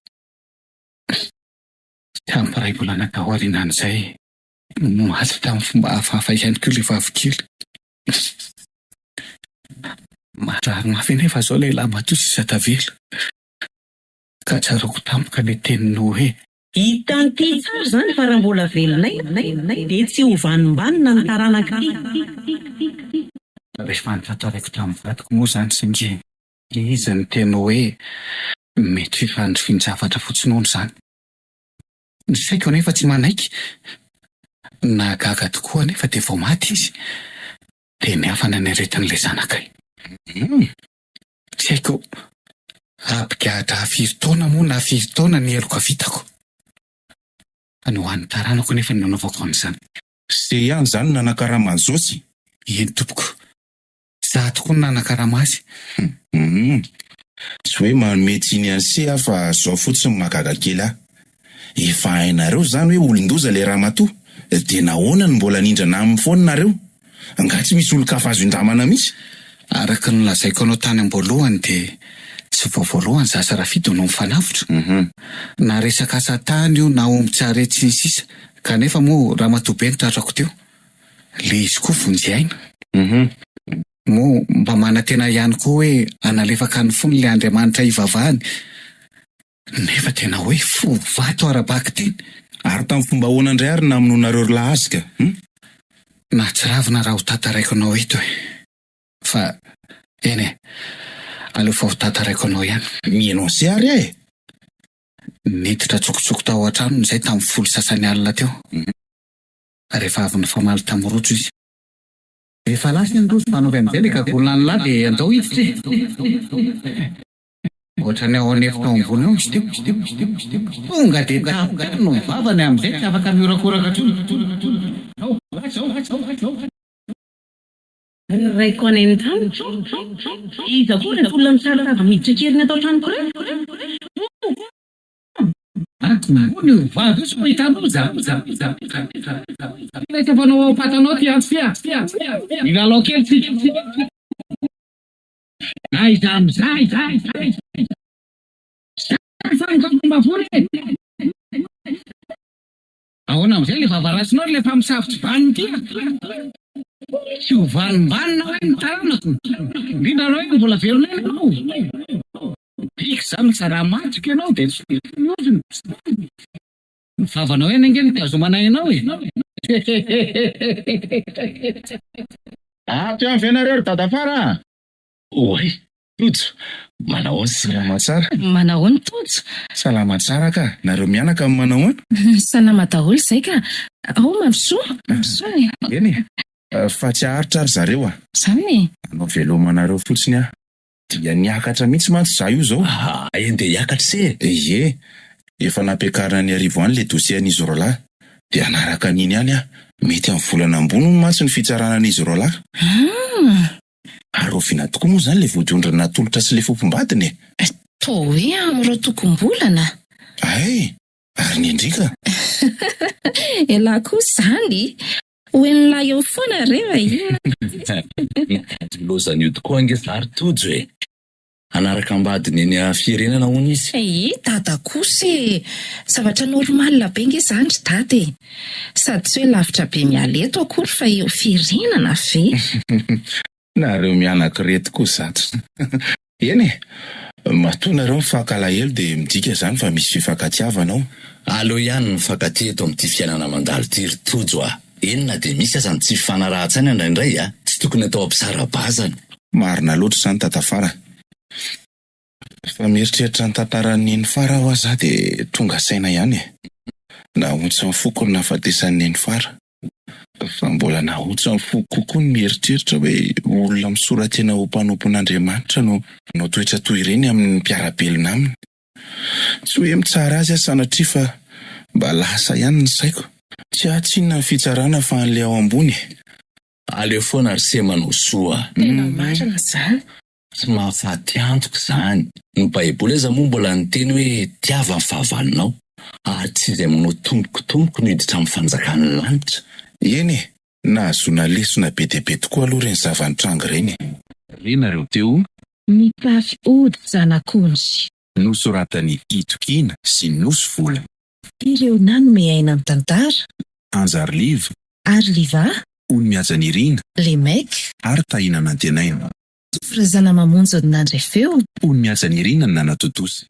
Tampiray bolana tao aorianan'izay maty tamin'ny fomba hafahafa ihany koa ilay vavikely. Marary mafy nefa zao lehilahy matoa sisa tavela. Ka tsaroko tampoka ilay teniny hoe Hitan'ity tsara zany fa raha mbola velonay dia tsy ho vanimbanina ny taranak'ity. rehefa nytantaraiko tamin'ny vatiko moa zany singe izy ny tena hoe mety fifandrifiny zavatra fotsinono zany. Ny saiko anefa tsy manaiky. Nahagaga tokoa anefa dia vao maty izy. Dia niafana ny aretin'ilay zanakay. Tsy haiko abigahatra 4 taona moa na 4 taona ny heloka vitako. Fa ny ho an'ny taranako nefa ny nanaovako an'izany. Se ihany zany nanakarama an'izosy. Eny tompoko. Za tokoa ny nanakarama azy. Tsy hoe manome tsiny an'se fa zao fotsiny magaga kely ahy. Efa hainareo zany hoe olon-doza le raha matoa. Dia nahoana ny mbola nindrana amin'ny foana nareo? Anga tsy misy olon-kafa azo indramana mihitsy. Araka ny lazaiko anao tany am-boalohany dia tsy voavoalohany Zasa Rafido no mifanavotra. Na resaka asa tany io na omby-tsarety ny sisa. Kanefa moa ramatoa be nitratrako teo. Le izy koa vonjy aina. Moa mba manantena ihany koa hoe analefaka ny fony le Andriamanitra hivavahany. Nefa tena hoe fo vato ara-baky teny. Ary tamin'ny fomba ahoana indray ary namonoanareo lahazika. Na tsy ravina raha ho tataraiko anao eto e. Fa eny e, aleo fa ho tataraiko anao ihany. Mihainao se ary e. Niditra tsokotsoko tao an-trano izay tamin'ny 10 sasany alina teo. Rehefa avy ny famaly tamin'ny rojo izy. Efa lasy ny rojo fanaovy amin'izay le kavolona ny lahy dia andao hiditra. Ohatrany ao anefy tao ambony ao izy teo. Tonga dia tapoka no mivavany amin'izay tsy afaka miorakoraka Raiko any an-trano. Iza koa ny olona misaraka miditra kely ny atao tranoko iray. Ny vavy sy hitanao ilay fanao patanao ty antsy milalao kely tsy. Aiza amizay. Ahoana amizay le vavarasinao le mpamosavy tsy vaniny ty. Tsy ho vanimbanina hoe ny taranako. Indrindra anao hoe mbola velonay ianao. Pika zany tsara matrika ianao dia ny vavanao eny angeny ty azomanay ianao e. Ty amin'ny venareo dadafara. Oay, Tojo, manao Salama tsara. Manao ny Tojo. Salama tsara ka. Nareo mianaka amin'ny manao any? Salama daholo izay ka. Ao mampisoa. Eny fa tsy aharitra ary zareo a. Zany. Anao velomanareo fotsiny a. Dia niakatra mihitsy mantsy za io zao. Eny dia hiakatra se. Ie. Efa nampiakarina ny arivo any le dosian'izy roalahy. Dia anaraka an'iny ihany a. Mety amin'ny volana ambony no mantsy ny fitsaranan'izy roalahy. Arovina tokoa moa zany le voadiondrana tolotra sy le fofombadiny. Toa hoe amin'ireo tokom-bolana. Ay, ary ny indrika. Ela koa zany. Hoen'ny lahy eo foana reva ina. Lozany io tokoa angesary Tojo e. Anaraka ambadiny eny firenena hono izy. Dada kosa e. Zavatra normalina be nge zany ry dada e. Sady tsy hoe lavitra be mialeto akory fa eo firenena ve. Nareo mianaka reto koa zato. Eny e, matoa nareo mifankalahelo dia midika zany fa misy fifankatiavanao. Aleo ihany mifankaty eto amin'ity fiainana mandalo ty ry Tojo a. Enina dia misy azany tsy fifanarahan-tsany indraindray a. Tsy tokony atao ampisara-bazana. Marina loatra zany tatafara. Fa mieritreritra ny tantaran'ny Neny Fara aho aza dia tonga saina ihany e. Nahontso amin'ny foko ny nahafatesan'ny Neny Fara. Fa mbola nahontso amin'ny foko kokoa ny mieritreritra hoe olona misoratena ho mpanompon'Andriamanitra no toetra toy ireny amin'ny mpiarabelona aminy. Tsy hoe mitsara azy sanatria fa mba lasa ihany ny saiko. Tsy ahatsinona ny fitsarana fa an'ilay ao ambony. Aleo foana ry semanao soa. Tena marina izany. Tsy mahafaty antoka izany. Ny Baiboly aza moa mbola niteny hoe tiava ny fahavalonao ary tsy izay manao tomboky no hiditra amin'ny fanjakan'ny lanitra. Eny e, nahazoana lesona be dia be tokoa aloha ireny zava-nitrango ireny. Renareo teo Mitafy ody zanak'onzy. nosoratany Itokina sy Nosy Vola. Ireo nanome aina ny tantara. Anjariliva, Ary Liva, Ony-Miajanirina Lemek, ary Tahinan-Antenaina. Firazana mamonjy ny nandray feo. Ony-Miajanirina ny nanatotosy.